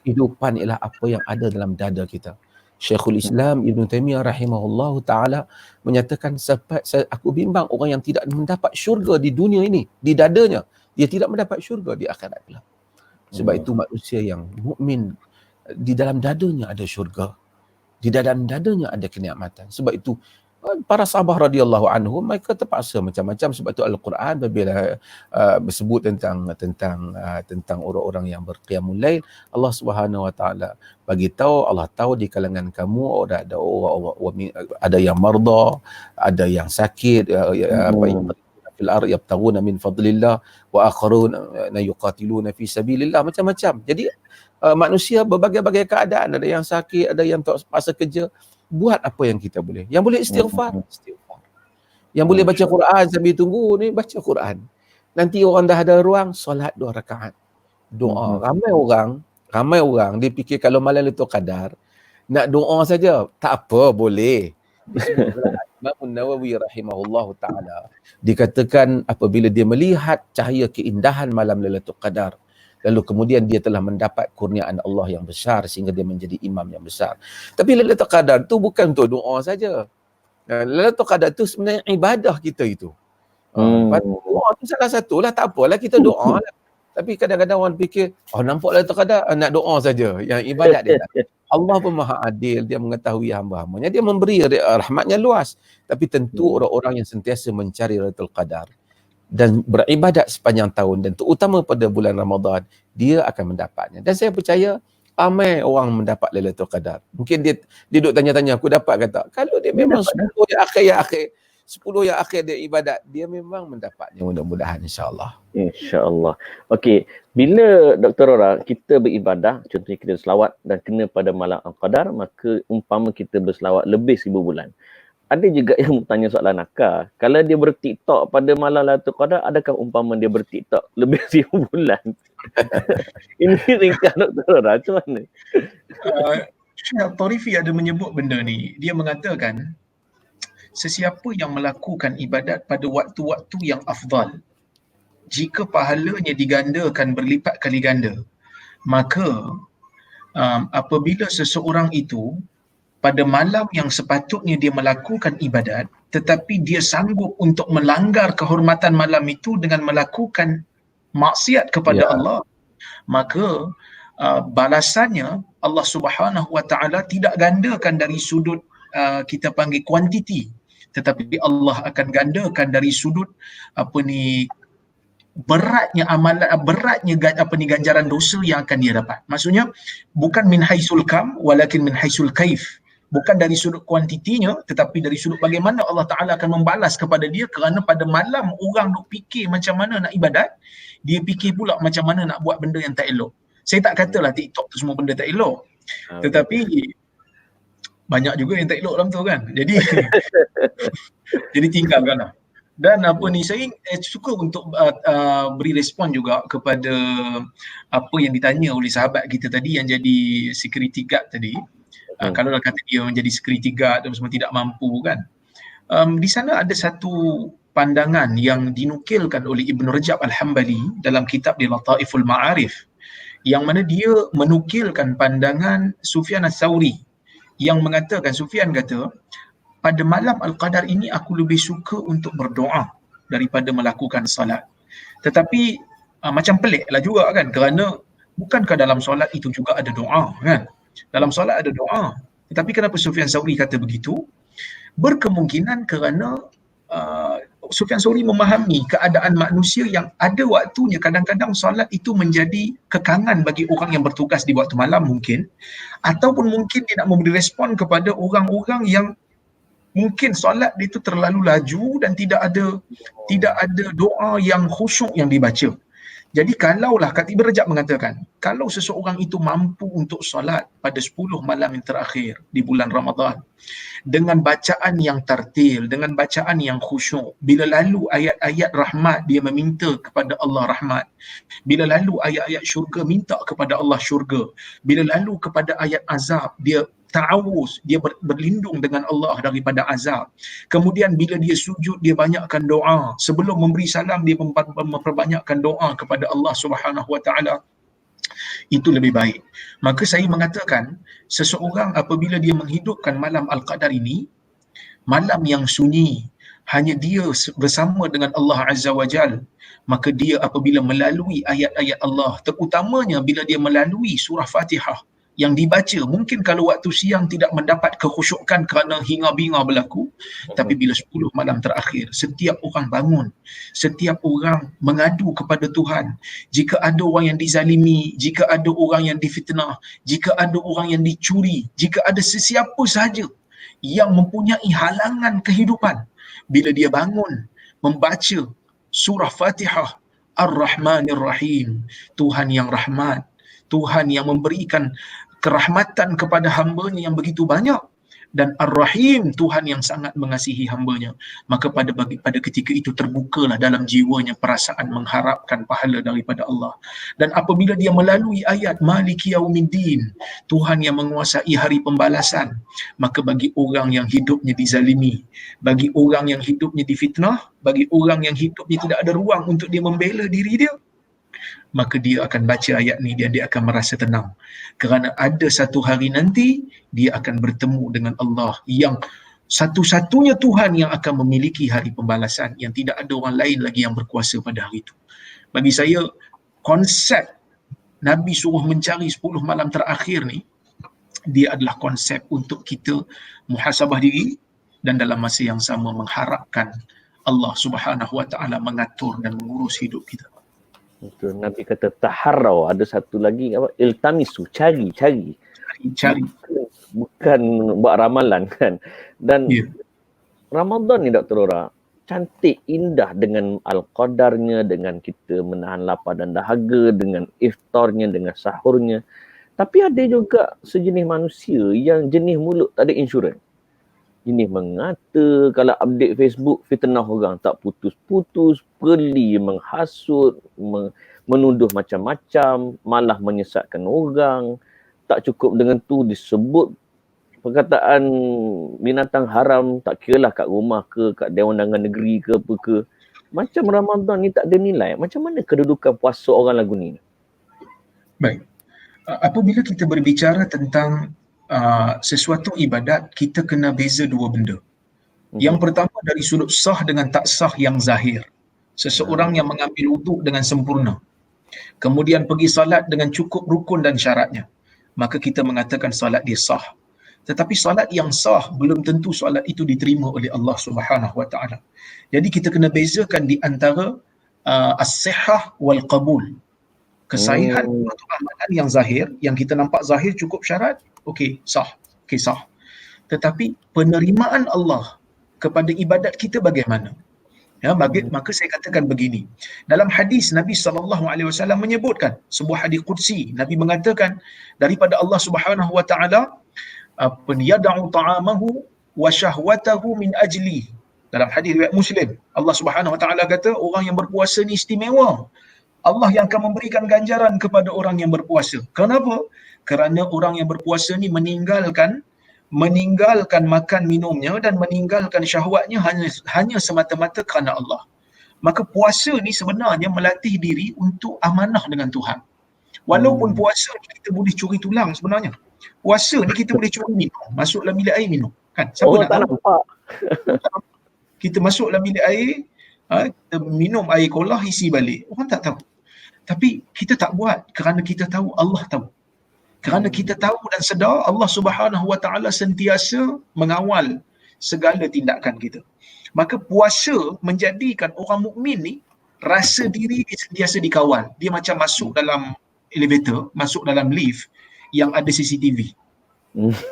Speaker 3: Kehidupan ialah apa yang ada dalam dada kita. Syekhul Islam Ibn Taymiyah rahimahullahu ta'ala menyatakan, aku bimbang orang yang tidak mendapat syurga di dunia ini, di dadanya, dia tidak mendapat syurga di akhirat pula. Sebab itu manusia yang mukmin, di dalam dadanya ada syurga, di dalam dadanya ada kenikmatan. Sebab itu para sahabat radhiyallahu anhum mereka terpaksa macam-macam, sebab tu Al-Quran bila bersebut tentang orang-orang yang berqiyamul lail, Allah Subhanahu wa taala bagi tahu, Allah tahu di kalangan kamu ada orang ada yang marda, ada yang sakit, fil ardh yabtaghuna min fadlillah wa akharuna yuqatiluna fi sabilillah, macam-macam. Jadi manusia berbagai-bagai keadaan, ada yang sakit, ada yang terpaksa kerja. Buat apa yang kita boleh. Yang boleh istighfar. Yang boleh baca Quran sambil tunggu ni, baca Quran. Nanti orang dah ada ruang, solat 2 rakaat. Doa. Ramai orang dia fikir kalau malam Lailatul Qadar nak doa saja. Tak apa, boleh. Imam Nawawi rahimahullahu taala dikatakan apabila dia melihat cahaya keindahan malam Lailatul Qadar, lalu kemudian dia telah mendapat kurniaan Allah yang besar sehingga dia menjadi imam yang besar. Tapi Lailatul Qadar tu bukan untuk doa saja. Lailatul Qadar tu sebenarnya ibadah kita itu. Doa tu salah satulah, tak apalah kita doa lah. Tapi kadang-kadang orang fikir, nampak Lailatul Qadar nak doa saja, yang ibadat dia tak. Allah pun maha adil, dia mengetahui hamba-hambanya, dia memberi rahmatnya luas. Tapi tentu orang-orang yang sentiasa mencari Lailatul Qadar dan beribadat sepanjang tahun, dan terutama pada bulan Ramadan, dia akan mendapatnya. Dan saya percaya ramai orang mendapat Lailatul Qadar. Mungkin dia duduk tanya-tanya, aku dapat ke tak? Kalau dia memang 10 yang akhir dia ibadat, dia memang mendapatnya, mudah-mudahan insya-Allah.
Speaker 1: InsyaAllah. Okey, bila Dr. Rora kita beribadah, contohnya kita selawat dan kena pada malam Al-Qadar, maka umpama kita berselawat lebih 1000 bulan. Ada juga yang bertanya soalan nakal. Kalau dia bertiktok pada malam Lailatul Qadar, adakah umpama dia bertiktok lebih 1000 bulan? Ini ringkas Dr. Rora, macam mana?
Speaker 2: Syekh Tarifi ada menyebut benda ni. Dia mengatakan, sesiapa yang melakukan ibadat pada waktu-waktu yang afdal, jika pahalanya digandakan berlipat kali ganda, maka apabila seseorang itu pada malam yang sepatutnya dia melakukan ibadat, tetapi dia sanggup untuk melanggar kehormatan malam itu dengan melakukan maksiat kepada Allah, maka balasannya Allah Subhanahu wa taala tidak gandakan dari sudut kita panggil kuantiti, tetapi Allah akan gandakan dari sudut beratnya amalan, ganjaran dosa yang akan dia dapat. Maksudnya bukan min haisul kam walakin min haisul kaif. Bukan dari sudut kuantitinya, tetapi dari sudut bagaimana Allah Ta'ala akan membalas kepada dia, kerana pada malam orang duk fikir macam mana nak ibadat, dia fikir pula macam mana nak buat benda yang tak elok. Saya tak katalah TikTok tu semua benda tak elok, tetapi banyak juga yang tak elok dalam tu kan. Jadi tinggalkanlah. Dan saya suka untuk beri respon juga kepada apa yang ditanya oleh sahabat kita tadi yang jadi security guard tadi. Kalau nak kata dia menjadi security guard dan semua tidak mampu kan. Di sana ada satu pandangan yang dinukilkan oleh Ibn Rajab Al-Hambali dalam kitab dia Lataiful Ma'arif, yang mana dia menukilkan pandangan Sufyan Ats-Tsauri yang mengatakan, Sufyan kata, pada malam Al-Qadar ini aku lebih suka untuk berdoa daripada melakukan salat. Tetapi macam peliklah juga kan, kerana bukankah dalam solat itu juga ada doa kan? Dalam solat ada doa. Tetapi kenapa Sufyan Ats-Tsauri kata begitu? Berkemungkinan kerana Sufyan Ats-Tsauri memahami keadaan manusia yang ada waktunya kadang-kadang solat itu menjadi kekangan bagi orang yang bertugas di waktu malam mungkin, ataupun mungkin dia nak memberi respon kepada orang-orang yang mungkin solat dia itu terlalu laju dan tidak ada doa yang khusyuk yang dibaca. Jadi kalaulah, kata Ibn Rajab mengatakan, kalau seseorang itu mampu untuk solat pada 10 malam yang terakhir di bulan Ramadan dengan bacaan yang tartil, dengan bacaan yang khusyuk, bila lalu ayat-ayat rahmat dia meminta kepada Allah rahmat, bila lalu ayat-ayat syurga minta kepada Allah syurga, bila lalu kepada ayat azab dia ta'awuz, dia berlindung dengan Allah daripada azab. Kemudian bila dia sujud, dia banyakkan doa. Sebelum memberi salam, dia memperbanyakkan doa kepada Allah Subhanahu wa taala. Itu lebih baik. Maka saya mengatakan, seseorang apabila dia menghidupkan malam Al-Qadar ini, malam yang sunyi, hanya dia bersama dengan Allah Azza wa Jal, maka dia apabila melalui ayat-ayat Allah, terutamanya bila dia melalui surah Fatihah, yang dibaca, mungkin kalau waktu siang tidak mendapat kekhusyukan kerana hinga-binga berlaku, tapi bila 10 malam terakhir, setiap orang bangun, setiap orang mengadu kepada Tuhan. Jika ada orang yang dizalimi, jika ada orang yang difitnah, jika ada orang yang dicuri, jika ada sesiapa sahaja yang mempunyai halangan kehidupan, bila dia bangun membaca surah Fatihah, Ar-Rahmanir Rahim, Tuhan yang rahmat, Tuhan yang memberikan kerahmatan kepada hamba-Nya yang begitu banyak, dan Ar-Rahim, Tuhan yang sangat mengasihi hamba-Nya, maka pada ketika itu terbukalah dalam jiwanya perasaan mengharapkan pahala daripada Allah. Dan apabila dia melalui ayat Maliki Yaumiddin, Tuhan yang menguasai hari pembalasan, maka bagi orang yang hidupnya dizalimi, bagi orang yang hidupnya difitnah, bagi orang yang hidupnya tidak ada ruang untuk dia membela diri dia, maka dia akan baca ayat ni dan dia akan merasa tenang, kerana ada satu hari nanti dia akan bertemu dengan Allah yang satu-satunya Tuhan yang akan memiliki hari pembalasan, yang tidak ada orang lain lagi yang berkuasa pada hari itu. Bagi saya, konsep Nabi suruh mencari 10 malam terakhir ni, dia adalah konsep untuk kita muhasabah diri dan dalam masa yang sama mengharapkan Allah Subhanahu Wa Taala mengatur dan mengurus hidup kita.
Speaker 1: Betul. Nabi kata taharrau, ada satu lagi apa, iltamisu, cari. Bukan buat ramalan kan. Dan Ramadan ni Dr. Ora cantik, indah dengan al-qadarnya, dengan kita menahan lapar dan dahaga, dengan iftarnya, dengan sahurnya. Tapi ada juga sejenis manusia yang jenis mulut tak ada insurans. Ini mengata, kalau update Facebook, fitnah orang tak putus-putus, peli, menghasut, menuduh macam-macam, malah menyesatkan orang. Tak cukup dengan tu, disebut perkataan binatang haram, tak kiralah kat rumah ke, kat Dewan Undangan Negeri ke apa ke. Macam Ramadan ni tak ada nilai. Macam mana kedudukan puasa orang lagu ni?
Speaker 2: Baik. Apabila kita berbicara tentang sesuatu ibadat, kita kena beza dua benda. Yang pertama dari sudut sah dengan tak sah yang zahir. Seseorang yang mengambil wuduk dengan sempurna, kemudian pergi salat dengan cukup rukun dan syaratnya, maka kita mengatakan salat dia sah. Tetapi salat yang sah belum tentu salat itu diterima oleh Allah Subhanahu Wa Taala. Jadi kita kena bezakan di antara as-sihhah wal qabul. Kesahihan suatu amalan yang zahir, yang kita nampak zahir cukup syarat, okey, sah. Tetapi penerimaan Allah kepada ibadat kita bagaimana? Ya, maka saya katakan begini. Dalam hadis Nabi SAW menyebutkan sebuah hadis qudsi. Nabi mengatakan daripada Allah Subhanahu Wa Taala, yad'u ta'amahu wa syahwatahu min ajli. Dalam hadis riwayat Muslim, Allah Subhanahu Wa Taala kata orang yang berpuasa ni istimewa. Allah yang akan memberikan ganjaran kepada orang yang berpuasa. Kenapa? Kerana orang yang berpuasa ni meninggalkan makan minumnya dan meninggalkan syahwatnya hanya semata-mata kerana Allah. Maka puasa ni sebenarnya melatih diri untuk amanah dengan Tuhan. Walaupun puasa ni kita boleh curi tulang sebenarnya. Puasa ni kita boleh curi minum, masuk dalam bilik air minum. Kan? Siapa nak tahu? Nampak. Kita masuk dalam bilik air, kita minum air kolah, isi balik. Orang tak tahu. Tapi kita tak buat kerana kita tahu Allah tahu. Kerana kita tahu dan sedar Allah Subhanahu Wa Taala sentiasa mengawal segala tindakan kita. Maka puasa menjadikan orang mukmin ni rasa diri dia sentiasa dikawal. Dia macam masuk dalam elevator, masuk dalam lift yang ada CCTV.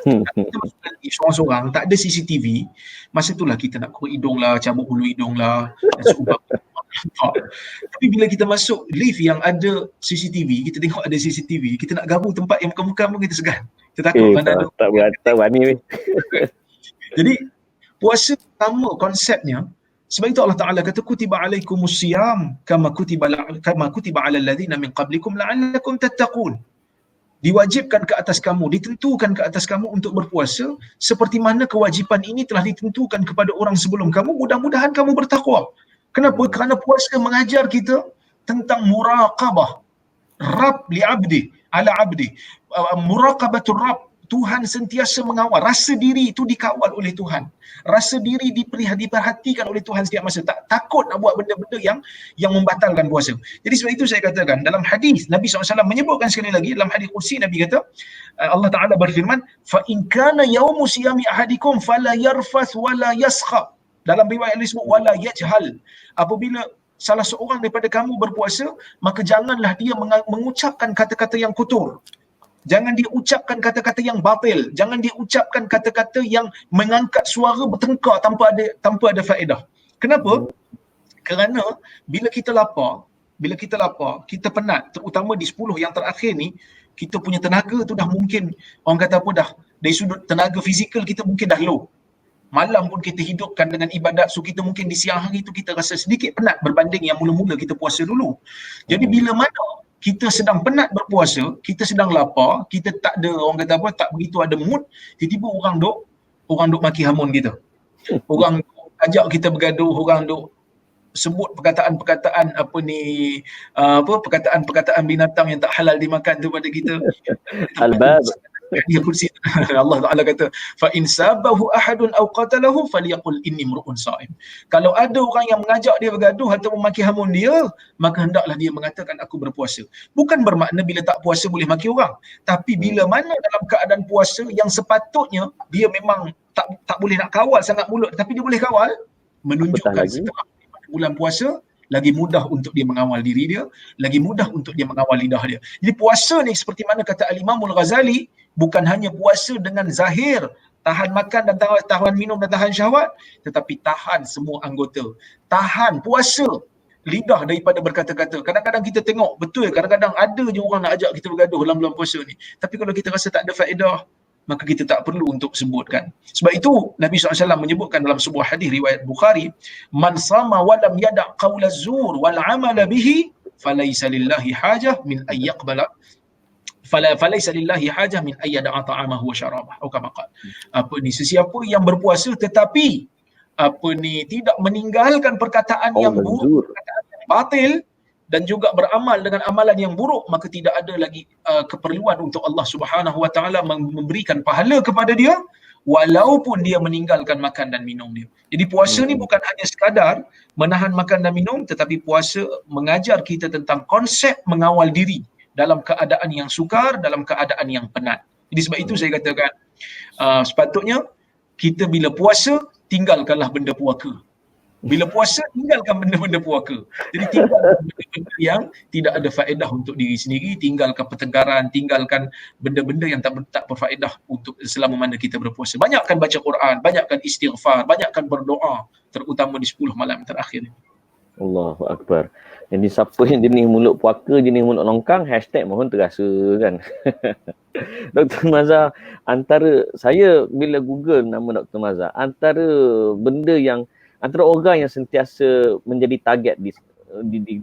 Speaker 2: Kita masuk dalam lift seorang-seorang, tak ada CCTV, masa itulah kita nak kurut hidung lah, cabut bulu hidung lah dan sebagainya. Tapi bila kita masuk lift yang ada CCTV, kita tengok ada CCTV, kita nak gabung tempat yang bukan-bukan pun kita segan. Kita takut mana ada. Tak berani. Jadi puasa pertama konsepnya, sebab itu Allah Taala kata kutiba alaikumus siyam kama kutiba alal ladzina min qablikum la'allakum tattaqun. Diwajibkan ke atas kamu, ditentukan ke atas kamu untuk berpuasa seperti mana kewajipan ini telah ditentukan kepada orang sebelum kamu, mudah-mudahan kamu bertakwa. Kenapa? Kerana puasa mengajar kita tentang muraqabah Rabb li abdi ala abdi, muraqabatul Rabb. Tuhan sentiasa mengawal. Rasa diri itu dikawal oleh Tuhan. Rasa diri diperhatikan oleh Tuhan setiap masa. Tak takut nak buat benda-benda yang membatalkan puasa. Jadi sebab itu saya katakan dalam hadis Nabi SAW menyebutkan sekali lagi, dalam hadis kursi Nabi kata, Allah Ta'ala berfirman, fa in kana yaumu siyami ahadikum fala yarfath wala yaskhab. Dalam riwayat lain disebut wala yajhal. Apabila salah seorang daripada kamu berpuasa, maka janganlah dia mengucapkan kata-kata yang kotor. Jangan dia ucapkan kata-kata yang batil. Jangan dia ucapkan kata-kata yang mengangkat suara bertengkar tanpa ada faedah. Kenapa? Kerana bila kita lapar, kita penat, terutama di 10 yang terakhir ni, kita punya tenaga tu dah mungkin, orang kata apa dah, dari sudut tenaga fizikal kita mungkin dah low. Malam pun kita hidupkan dengan ibadat, so kita mungkin di siang hari tu kita rasa sedikit penat berbanding yang mula-mula kita puasa dulu. Jadi bila mana kita sedang penat berpuasa, kita sedang lapar, kita tak ada, orang kata apa, tak begitu ada mood, tiba-tiba orang duk maki hamun kita. Orang ajak kita bergaduh, orang duk sebut perkataan-perkataan perkataan binatang yang tak halal dimakan tu pada kita.
Speaker 1: Albab.
Speaker 2: Dia kursi Allah Taala kata fa in sabahu ahadun aw qatalahu falyaqul inni mru'un sha'im. Kalau ada orang yang mengajak dia bergaduh atau memaki hamun dia, maka hendaklah dia mengatakan aku berpuasa. Bukan bermakna bila tak puasa boleh maki orang, tapi bila mana dalam keadaan puasa yang sepatutnya dia memang tak boleh nak kawal sangat mulut, tapi dia boleh kawal, menunjukkan setelah bulan puasa lagi mudah untuk dia mengawal diri dia, lagi mudah untuk dia mengawal lidah dia. Jadi puasa ni seperti mana kata Al-Imam Al-Ghazali, bukan hanya puasa dengan zahir, tahan makan dan tahan minum dan tahan syahwat, tetapi tahan semua anggota. Tahan puasa lidah daripada berkata-kata. Kadang-kadang kita tengok, betul kadang-kadang ada je orang nak ajak kita bergaduh dalam bulan puasa ni. Tapi kalau kita rasa tak ada faedah, maka kita tak perlu untuk sebutkan. Sebab itu Nabi SAW menyebutkan dalam sebuah hadis riwayat Bukhari, man sama wa lam yada' qawla zur wal amala bihi falaysa lillahi hajah min ay yaqbala falaysa lillahi hajah min ay yada'a ta'amahu wa syarabah. Atau kama qala. Sesiapa yang berpuasa tetapi tidak meninggalkan perkataan yang buruk, perkataan yang batil, dan juga beramal dengan amalan yang buruk, maka tidak ada lagi keperluan untuk Allah Subhanahu Wa Taala memberikan pahala kepada dia, walaupun dia meninggalkan makan dan minum dia. Jadi puasa ni bukan hanya sekadar menahan makan dan minum, tetapi puasa mengajar kita tentang konsep mengawal diri dalam keadaan yang sukar, dalam keadaan yang penat. Jadi sebab itu saya katakan sepatutnya kita bila puasa tinggalkanlah benda puaka. Bila puasa, tinggalkan benda-benda puaka. Jadi tinggalkan benda-benda yang tidak ada faedah untuk diri sendiri, tinggalkan pertengkaran, tinggalkan benda-benda yang tak berfaedah untuk selama mana kita berpuasa. Banyakkan baca Quran, banyakkan istighfar, banyakkan berdoa, terutama di 10 malam terakhir.
Speaker 1: Allahu Akbar. Jadi siapa yang jenis mulut puaka, jenis mulut longkang, hashtag mohon terasa kan. Dr. Mazhar, antara saya bila Google nama Dr. Mazhar, antara orang yang sentiasa menjadi target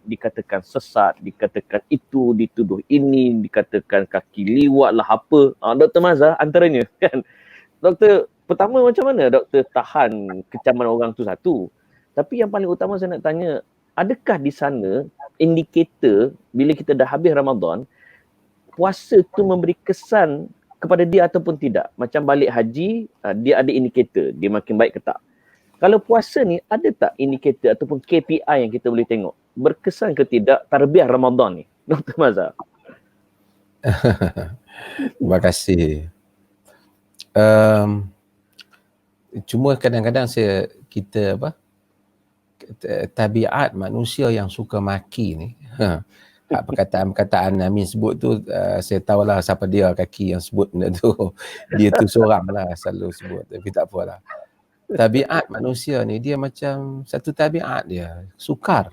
Speaker 1: dikatakan sesat, dikatakan itu, dituduh ini, dikatakan kaki liwat lah apa. Dr. Mazhar antaranya kan. Doktor, pertama macam mana doktor tahan kecaman orang tu satu. Tapi yang paling utama saya nak tanya, adakah di sana indikator bila kita dah habis Ramadan, puasa tu memberi kesan kepada dia ataupun tidak? Macam balik haji, dia ada indikator, dia makin baik ke tak? Kalau puasa ni, ada tak indikator ataupun KPI yang kita boleh tengok? Berkesan ke tidak tarbiyah Ramadan ni? Dr. Mazhar.
Speaker 3: Terima kasih. Cuma kadang-kadang tabiat manusia yang suka maki ni, perkataan-perkataan Amin sebut tu, saya tahulah siapa dia kaki yang sebut benda tu. Dia tu seorang lah selalu sebut, tapi tak apalah. Tabiat manusia ni dia macam satu tabiat dia, sukar.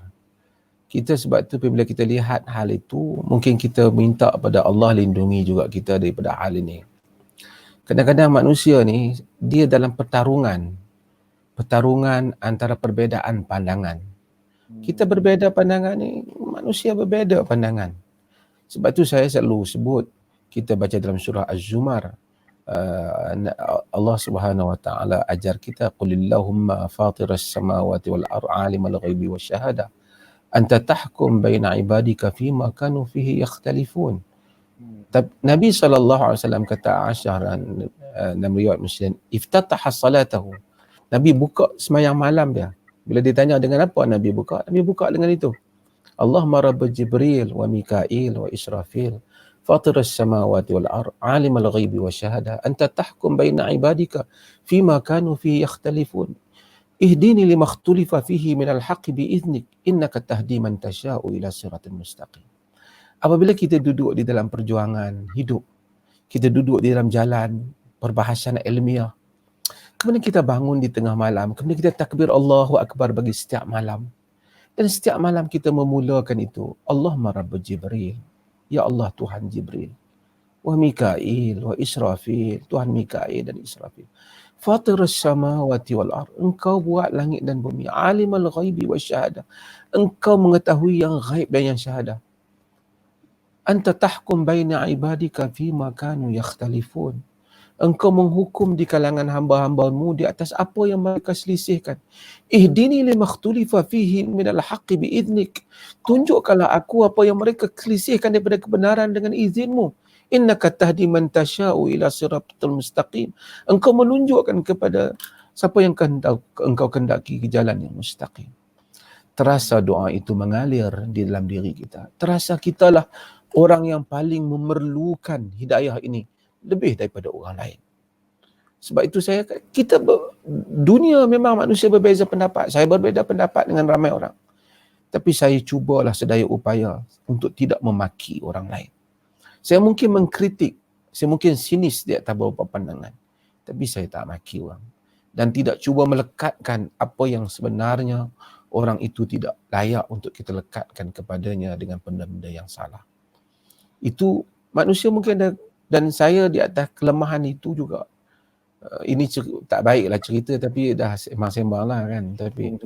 Speaker 3: Kita sebab tu bila kita lihat hal itu, mungkin kita minta pada Allah lindungi juga kita daripada hal ini. Kadang-kadang manusia ni dia dalam pertarungan antara perbezaan pandangan. Kita berbeza pandangan ni, manusia berbeza pandangan. Sebab tu saya selalu sebut, kita baca dalam surah Az-Zumar, Allah Subhanahu Wa Taala ajar kita, qulillahumma fatiras samawati wal ardi alimal ghaibi wasyahadah anta tahkum baina ibadika fima kanu fihi yakhtalifun. Nabi SAW kata Aisyah dalam riwayat Muslim, iftataha salatahu. Nabi buka semayang malam dia. Bila ditanya dengan apa Nabi buka dengan itu. Allahumma rabb Jibril wa Mikail wa Israfil fatir as-samawati wal ard alim al-ghaibi wa syahada anta tahkum baina ibadika fima kanu fihi yakhtalifun ihdini lima ikhtulifa fihi min al-haqqi bi'idhnik innaka tahdi man tasha'u ila siratin mustaqim. Apabila kita duduk di dalam perjuangan hidup, kita duduk di dalam jalan perbahasan ilmiah, kemudian kita bangun di tengah malam, kemudian kita takbir Allahu Akbar bagi setiap malam. Dan setiap malam kita memulakan itu, Allahumma rabb Jibril, ya Allah Tuhan Jibril, wa Mikail, wa Israfil, Tuhan Mikail dan Israfil. Fatirus samawati wal ard, engkau buat langit dan bumi, alimul ghaibi wa syahadah, engkau mengetahui yang ghaib dan yang syahadah. Anta tahkum baina ibadika fima kanu yakhtalifun. Engkau menghukum di kalangan hamba-hambamu di atas apa yang mereka selisihkan. Ihdini lima ikhtulifa fihi minal haqqi biidnik. Tunjukkanlah aku apa yang mereka selisihkan daripada kebenaran dengan izinmu. Innaka tahdi man tasha'u ila siratal mustaqim. Engkau menunjukkan kepada siapa yang engkau kendaki ke jalan yang mustaqim. Terasa doa itu mengalir di dalam diri kita. Terasa kitalah orang yang paling memerlukan hidayah ini lebih daripada orang lain. Sebab itu dunia memang manusia berbeza pendapat. Saya berbeza pendapat dengan ramai orang. Tapi saya cubalah sedaya upaya untuk tidak memaki orang lain. Saya mungkin mengkritik, saya mungkin sinis di atas beberapa pandangan. Tapi saya tak maki orang. Dan tidak cuba melekatkan apa yang sebenarnya orang itu tidak layak untuk kita lekatkan kepadanya dengan benda-benda yang salah. Itu manusia mungkin ada, dan saya di atas kelemahan itu juga. Ini tak baiklah cerita tapi dah sembang-sembang lah kan. Tapi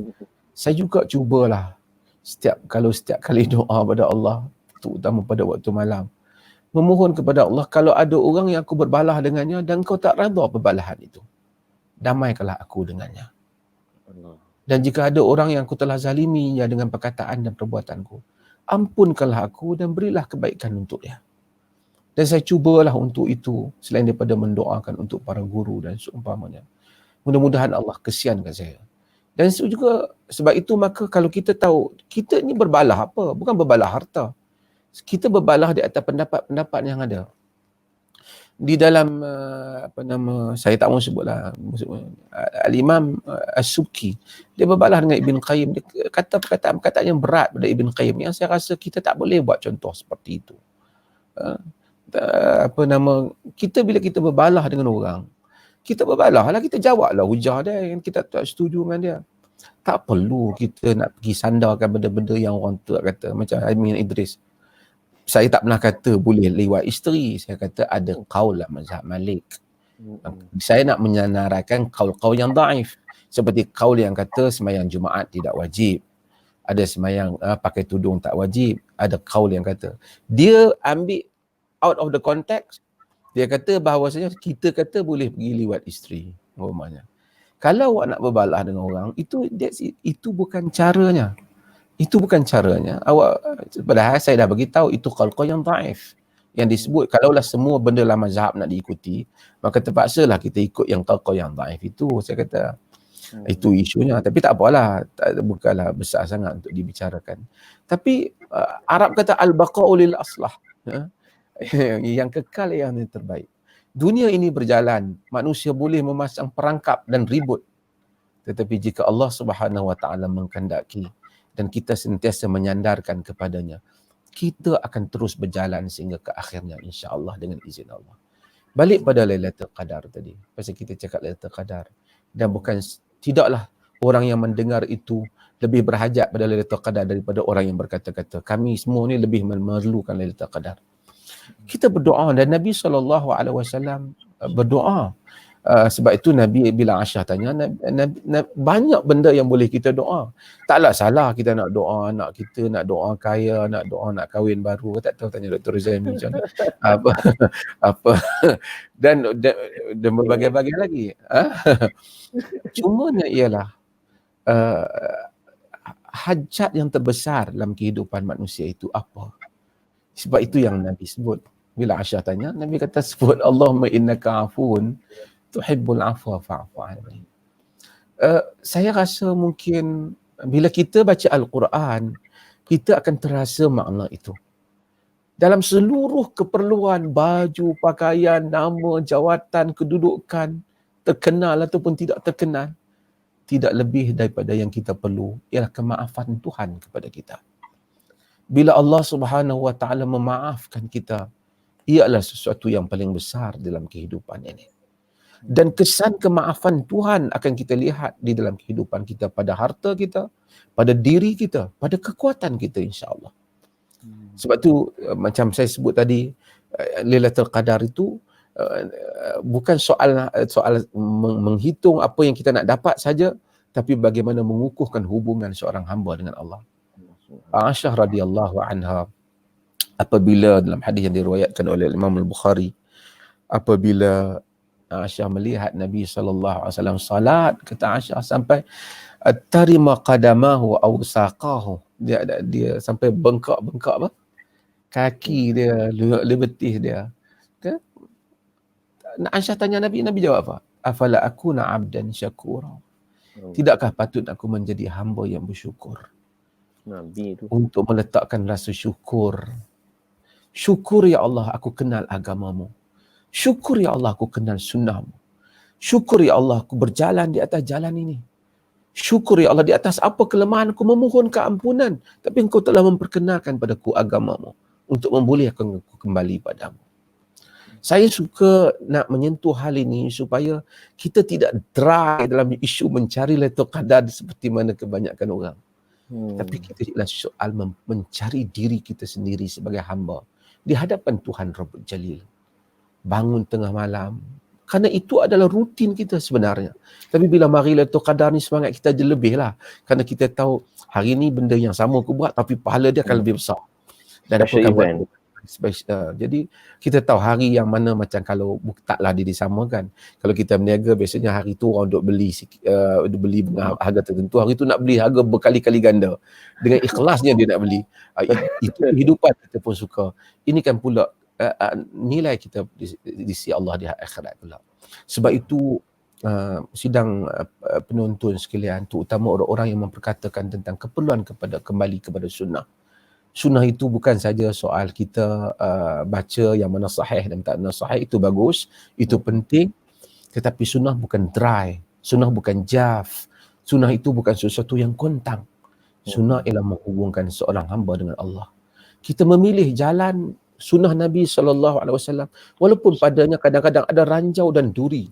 Speaker 3: saya juga cubalah setiap kali doa pada Allah, terutama pada waktu malam, memohon kepada Allah, kalau ada orang yang aku berbalah dengannya dan kau tak redha perbalahan itu, damaikanlah aku dengannya. Dan jika ada orang yang aku telah zaliminya dengan perkataan dan perbuatanku, ampunkanlah aku dan berilah kebaikan untuk dia. Dan saya cubalah untuk itu, selain daripada mendoakan untuk para guru dan seumpamanya. Mudah-mudahan Allah kesiankan saya. Dan juga sebab itu maka kalau kita tahu, kita ni berbalah apa? Bukan berbalah harta. Kita berbalah di atas pendapat-pendapat yang ada. Di dalam saya tak mau sebutlah, Al-Imam As-Subki, dia berbalah dengan Ibn Qayyim. Dia kata perkataan-perkataan yang berat pada Ibn Qayyim yang saya rasa kita tak boleh buat contoh seperti itu. Kita bila kita berbalah dengan orang, kita berbalah lah, kita jawablah hujah dia yang kita tak setuju dengan dia. Tak perlu kita nak pergi sandarkan benda-benda yang orang tu kata. Macam Amin Idris, saya tak pernah kata boleh lewat isteri. Saya kata ada qaul lah mazhab Malik. Saya nak menyandarkan qaul-qaul yang daif. Seperti qaul yang kata sembahyang Jumaat tidak wajib. Ada sembahyang pakai tudung tak wajib. Ada qaul yang kata. Dia ambil out of the context. Dia kata bahawasanya kita kata boleh pergi lewat isteri. Umpamanya. Kalau awak nak berbalah dengan orang, itu bukan caranya. Itu bukan caranya. Padahal saya dah bagi tahu itu qaul-qaul yang dhaif. Yang disebut kalaulah semua benda dalam mazhab nak diikuti, maka terpaksalah kita ikut yang qaul-qaul yang dhaif itu. Saya kata itu isunya. Tapi tak apalah, bukanlah besar sangat untuk dibicarakan. Tapi Arab kata al-baqa'u lil aslah. Yang kekal yang terbaik. Dunia ini berjalan, manusia boleh memasang perangkap dan ribut. Tetapi jika Allah Subhanahu Wa Taala mengkehendaki dan kita sentiasa menyandarkan kepadanya, kita akan terus berjalan sehingga ke akhirnya insya-Allah dengan izin Allah. Balik pada Lailatul Qadar tadi. Pasal kita cakap Lailatul Qadar, dan tidaklah orang yang mendengar itu lebih berhajat pada Lailatul Qadar daripada orang yang berkata-kata kami semua ni lebih memerlukan Lailatul Qadar. Kita berdoa dan Nabi SAW berdoa. Sebab itu Nabi bila Aisyah tanya, banyak benda yang boleh kita doa. Taklah salah kita nak doa anak kita, nak doa kaya, nak doa nak kahwin baru. Tak tahu tanya Dr. Zaimi macam apa dan berbagai-bagai lagi. Cumanya ialah hajat yang terbesar dalam kehidupan manusia itu apa? Sebab itu yang Nabi sebut, Bila Aisyah tanya, Nabi kata sebut Allahumma innaka afun tuhibbul afwa fa'fu anni. Saya rasa mungkin bila kita baca Al-Quran, kita akan terasa makna itu. Dalam seluruh keperluan, baju, pakaian, nama, jawatan, kedudukan, terkenal ataupun tidak terkenal, tidak lebih daripada yang kita perlu ialah kemaafan Tuhan kepada kita. Bila Allah Subhanahu wa taala memaafkan kita, ialah sesuatu yang paling besar dalam kehidupan ini. Dan kesan kemaafan Tuhan akan kita lihat di dalam kehidupan kita, pada harta kita, pada diri kita, pada kekuatan kita, insya-Allah. Sebab tu macam saya sebut tadi, Lailatul Qadar itu bukan soal menghitung apa yang kita nak dapat saja, tapi bagaimana mengukuhkan hubungan seorang hamba dengan Allah. Aisyah radhiyallahu anha, apabila dalam hadis yang diriwayatkan oleh Imam Al-Bukhari, apabila Aisyah melihat Nabi SAW salat, kata Aisyah sampai tarima qadamahu aw saqahu, dia sampai bengkak apa? Kaki dia, lebetih dia. Okay? Aisyah tanya Nabi, Nabi jawab apa? Afala akuna abdan syakura. Tidakkah patut aku menjadi hamba yang bersyukur?
Speaker 1: Nabi itu.
Speaker 3: Untuk meletakkan rasa syukur. Syukur ya Allah aku kenal agamamu. Syukur ya Allah aku kenal sunnahmu. Syukur ya Allah aku berjalan di atas jalan ini. Syukur ya Allah di atas apa kelemahan aku memohon keampunan. Tapi engkau telah memperkenalkan padaku agamamu untuk membolehkan aku kembali padamu. Saya suka nak menyentuh hal ini supaya kita tidak dry dalam isu mencari Lailatul Qadar seperti mana kebanyakan orang. Tapi kita ialah soal mencari diri kita sendiri sebagai hamba di hadapan Tuhan Rabbul Jalil. Bangun tengah malam. Kerana itu adalah rutin kita sebenarnya. Tapi bila mari Lailatul Qadar ni, semangat kita je lebih lah. Kerana kita tahu hari ni benda yang sama aku buat tapi pahala dia akan lebih besar. Dan
Speaker 1: Special event.
Speaker 3: Jadi kita tahu hari yang mana, macam kalau taklah dia disamakan. Kalau kita berniaga biasanya hari tu orang duk beli beli dengan harga tertentu, hari tu nak beli harga berkali-kali ganda. Dengan ikhlasnya dia nak beli. Itu kehidupan kita pun suka. Ini kan pula nilai kita di sisi Allah di akhirat pula. Sebab itu sidang penonton sekalian, terutama orang-orang yang memperkatakan tentang keperluan kembali kepada sunnah. Sunnah itu bukan saja soal kita baca yang mana sahih dan tak sahih, itu bagus, itu penting. Tetapi sunnah bukan dry, sunnah bukan jaf, sunnah itu bukan sesuatu yang kontang. Sunnah ialah menghubungkan seorang hamba dengan Allah. Kita memilih jalan sunnah Nabi SAW, walaupun padanya kadang-kadang ada ranjau dan duri.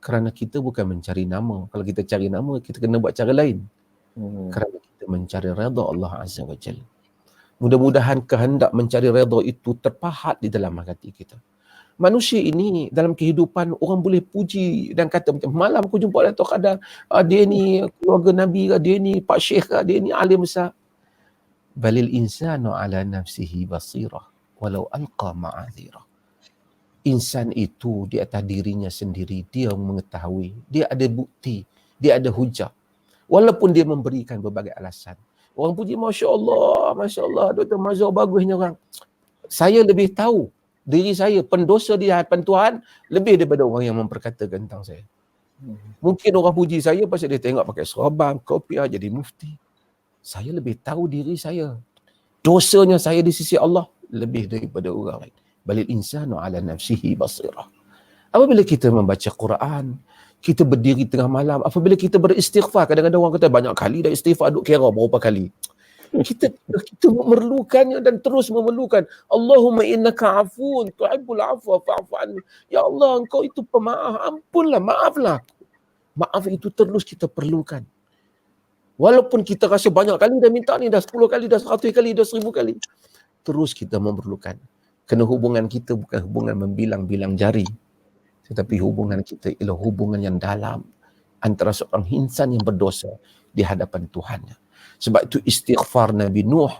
Speaker 3: Kerana kita bukan mencari nama. Kalau kita cari nama, kita kena buat cara lain. Kerana kita mencari redha Allah Azza wa Jalla. Mudah-mudahan kehendak mencari redha itu terpahat di dalam hati kita. Manusia ini dalam kehidupan, orang boleh puji dan kata macam malam aku jumpa Lailatul Qadar, dia ni keluarga Nabi ke, dia ni Pak Syekh ke, dia ni alim besar. Balil insanu ala nafsihi basirah walau alqa ma'adhirah. Insan itu di atas dirinya sendiri, dia mengetahui, dia ada bukti, dia ada hujah. Walaupun dia memberikan berbagai alasan. Orang puji, Masya Allah, Dr. Mazhar bagusnya orang. Saya lebih tahu diri saya pendosa di hadapan Tuhan lebih daripada orang yang memperkatakan tentang saya. Mungkin orang puji saya pasal dia tengok pakai serabang, kopiah, jadi mufti. Saya lebih tahu diri saya. Dosanya saya di sisi Allah lebih daripada orang lain. Balil insanu ala nafsihi basirah. Apabila kita membaca Quran, kita berdiri tengah malam, apabila kita beristighfar, kadang-kadang orang kata banyak kali dah istighfar, duk kira berapa kali. Kita memerlukannya dan terus memerlukan. Allahumma innaka afun tuhibbul afwa fa'fu anni. Ya Allah, engkau itu pemaaf, ampunlah, maaflah. Maaf itu terus kita perlukan. Walaupun kita rasa banyak kali dah minta ni, dah 10 kali, dah 100 kali, dah 1000 kali. Terus kita memerlukan. Kerana hubungan kita bukan hubungan membilang-bilang jari. Tetapi hubungan kita ialah hubungan yang dalam antara seorang insan yang berdosa di hadapan Tuhannya. Sebab itu istighfar Nabi Nuh,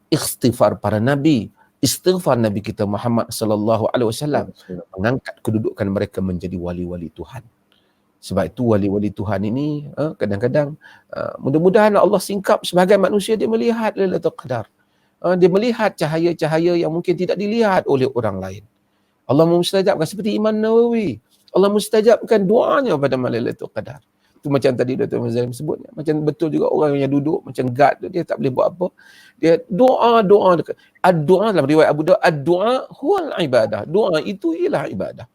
Speaker 3: istighfar para Nabi, istighfar Nabi kita Muhammad sallallahu alaihi wasallam mengangkat kedudukan mereka menjadi wali-wali Tuhan. Sebab itu wali-wali Tuhan ini kadang-kadang mudah-mudahan Allah singkap sebagai manusia dia melihat Lailatul Qadar. Dia melihat cahaya-cahaya yang mungkin tidak dilihat oleh orang lain. Allah mustajabkan seperti Imam Nawawi. Allah mustajabkan doanya pada malam Lailatul Qadar. Itu macam tadi Dr. Mazalim sebut. Macam betul juga orang yang duduk macam guard tu, dia tak boleh buat apa. Dia doa. Ad-doa dalam riwayat Abu Daud, ad-doa huwal ibadah. Doa itu ialah ibadah.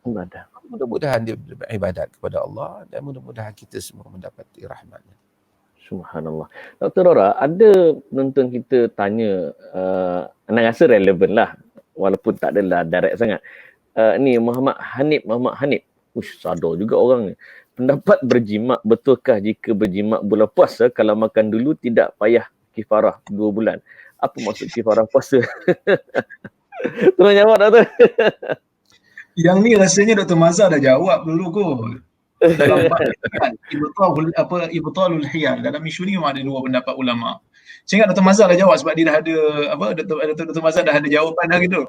Speaker 3: Mudah-mudahan dia beribadat kepada Allah dan mudah-mudahan kita semua mendapati rahmatnya.
Speaker 1: Subhanallah. Dr. Rora, ada penonton kita tanya, anda rasa relevan lah, walaupun tak adalah direct sangat. Ni Muhammad Hanif. Sadar juga orang ni. Pendapat berjimat, betulkah jika berjimat bulan puasa, kalau makan dulu tidak payah kifarah 2 bulan? Apa maksud kifarah puasa? Tolong jawab, Doktor.
Speaker 2: Yang ni rasanya Dr. Mazhar dah jawab dulu kot. Dalam Ibtalul Hiyal, dalam isu ni memang ada 2 pendapat ulama. Saya ingat Dr. Mazhar dah jawab sebab dia dah ada Dr. Mazhar dah ada jawapan dah gitu.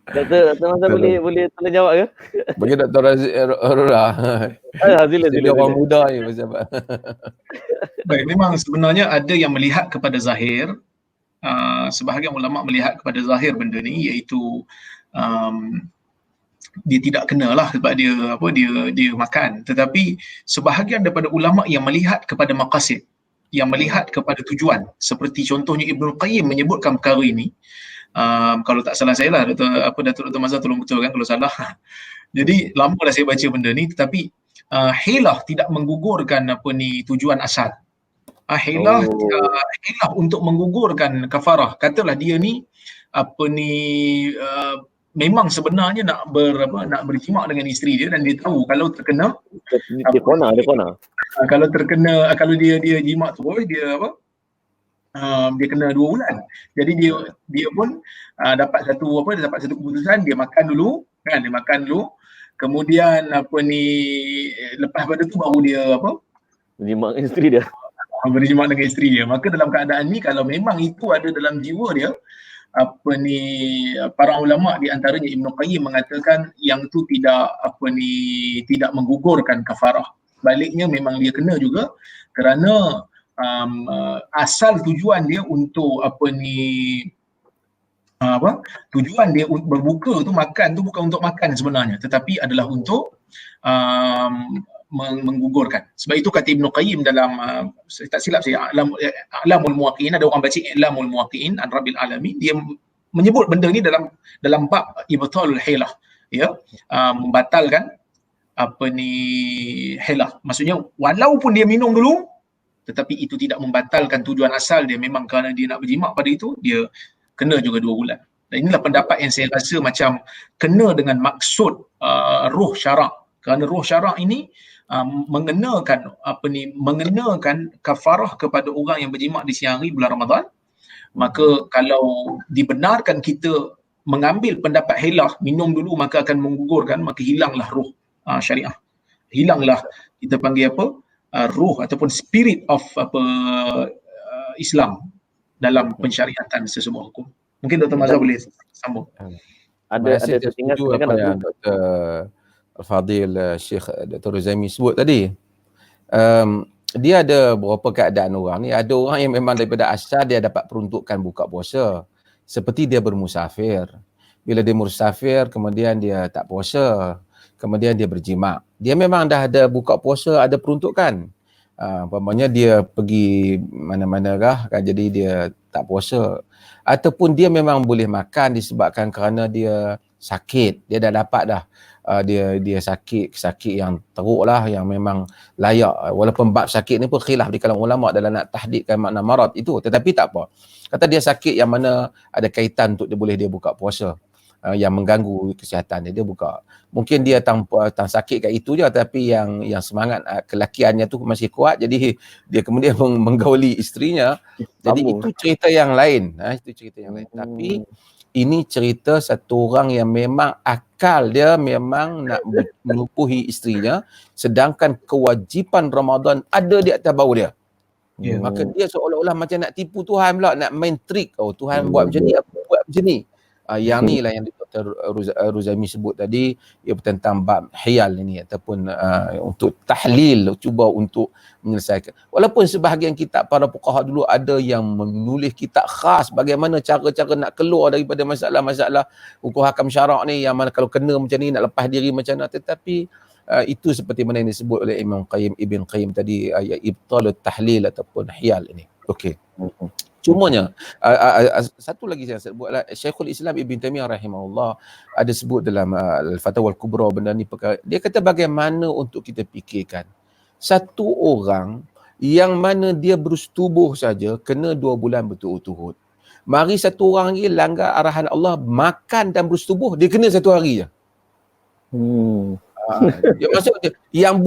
Speaker 1: Doktor Mazhar boleh tolong jawab ke?
Speaker 3: Bagi Dr. Rora. Dia orang muda ni.
Speaker 2: Baik, memang sebenarnya ada yang melihat kepada zahir. Sebahagian ulama melihat kepada zahir benda ni, iaitu dia tidak kenalah sebab dia makan. Tetapi sebahagian daripada ulama yang melihat kepada maqasid, yang melihat kepada tujuan, seperti contohnya Ibnul Qayyim menyebutkan perkara ini. Kalau tak salah saya lah, Dr. Mazhar tolong betulkan kalau salah. Jadi lama dah saya baca benda ni, tetapi hilah tidak menggugurkan tujuan asal. Hilah untuk menggugurkan kafarah. Katalah dia ni memang sebenarnya nak berjimat dengan isteri dia, dan dia tahu kalau terkena
Speaker 1: dia kona.
Speaker 2: Kalau dia jimat terus, dia kena 2 bulan. Jadi dia pun dapat satu keputusan, dia makan dulu. Kemudian lepas pada tu baru dia
Speaker 1: berjimat dengan isteri dia.
Speaker 2: Berjimat dengan isteri dia. Maka dalam keadaan ni, kalau memang itu ada dalam jiwa dia, para ulama di antaranya Ibnu Qayyim mengatakan yang itu tidak menggugurkan kafarah. Baliknya memang dia kena juga, kerana asal tujuan dia untuk tujuan dia berbuka tu, makan tu bukan untuk makan sebenarnya, tetapi adalah untuk menggugurkan. Sebab itu kata Ibnu Qayyim dalam tak silap saya, A'lamul Muwaqqi'in, ada orang baca I'lamul Muwaqqi'in an Rabbil Alamin, dia menyebut benda ni dalam bab Ibtalul Hilah, ya, membatalkan hilah. Maksudnya walaupun dia minum dulu, tetapi itu tidak membatalkan tujuan asal dia. Memang kerana dia nak berjimat pada itu, dia kena juga 2 bulan. Dan inilah pendapat yang saya rasa macam kena dengan maksud ruh syarak. Kerana ruh syarak ini mengenakan kafarah kepada orang yang berjimat di siang hari bulan Ramadan. Maka kalau dibenarkan kita mengambil pendapat hilah, minum dulu maka akan menggugurkan, maka hilanglah ruh syariah. Hilanglah, kita panggil ruh ataupun spirit of Islam dalam pensyariatan sesebuah hukum. Mungkin Dr. Mazhar boleh sambung.
Speaker 3: Ada tertinggal silakan Dr. Al-Fadhil Syekh Dr. Zaimi sebut tadi. Dia ada beberapa keadaan orang ni. Ada orang yang memang daripada asal dia dapat peruntukan buka puasa. Seperti dia bermusafir. Bila dia musafir, kemudian dia tak puasa. Kemudian dia berjimat. Dia memang dah ada buka puasa, ada peruntukan. Umpamanya dia pergi mana-mana kan, jadi dia tak puasa. Ataupun dia memang boleh makan disebabkan kerana dia sakit. Dia dah dapat dah. Dia sakit yang teruk lah, yang memang layak. Walaupun bab sakit ni pun khilaf di kalangan ulama dalam nak tahdidkan makna marad itu. Tetapi tak apa. Kata dia sakit yang mana ada kaitan untuk dia boleh buka puasa. Yang mengganggu kesihatan dia buka. Mungkin dia tang sakit kat itu je, tapi yang semangat kelakiannya tu masih kuat, jadi dia kemudian menggauli isterinya. Jadi itu cerita yang lain. Tapi ini cerita satu orang yang memang akal dia memang nak melupuhi isterinya, sedangkan kewajipan Ramadan ada di atas bau dia. Maka dia seolah-olah macam nak tipu Tuhan pula, nak main trik. Tuhan buat macam ni, aku buat macam ni. Yang ni lah yang Dr. Ruzaimi sebut tadi, ia tentang bab hiyal ini ataupun untuk tahlil, cuba untuk menyelesaikan. Walaupun sebahagian kitab para fuqaha dulu ada yang menulis kitab khas bagaimana cara-cara nak keluar daripada masalah-masalah hukum hakam syarak ni, yang mana kalau kena macam ni nak lepas diri macam mana, tetapi itu seperti mana yang disebut oleh Ibn Qayyim tadi, ibtalut tahlil ataupun hiyal ini. Okey. Cumanya satu lagi saya sebut lah, Syekhul Islam Ibn Taimiyah rahimahullah ada sebut dalam Al-Fatawa Al-Kubra benda ni perkara. Dia kata bagaimana untuk kita fikirkan satu orang yang mana dia bersetubuh saja kena 2 bulan berturut-turut. Mari satu orang lagi langgar arahan Allah, makan dan bersetubuh, dia kena 1 hari je. Dia maksud yang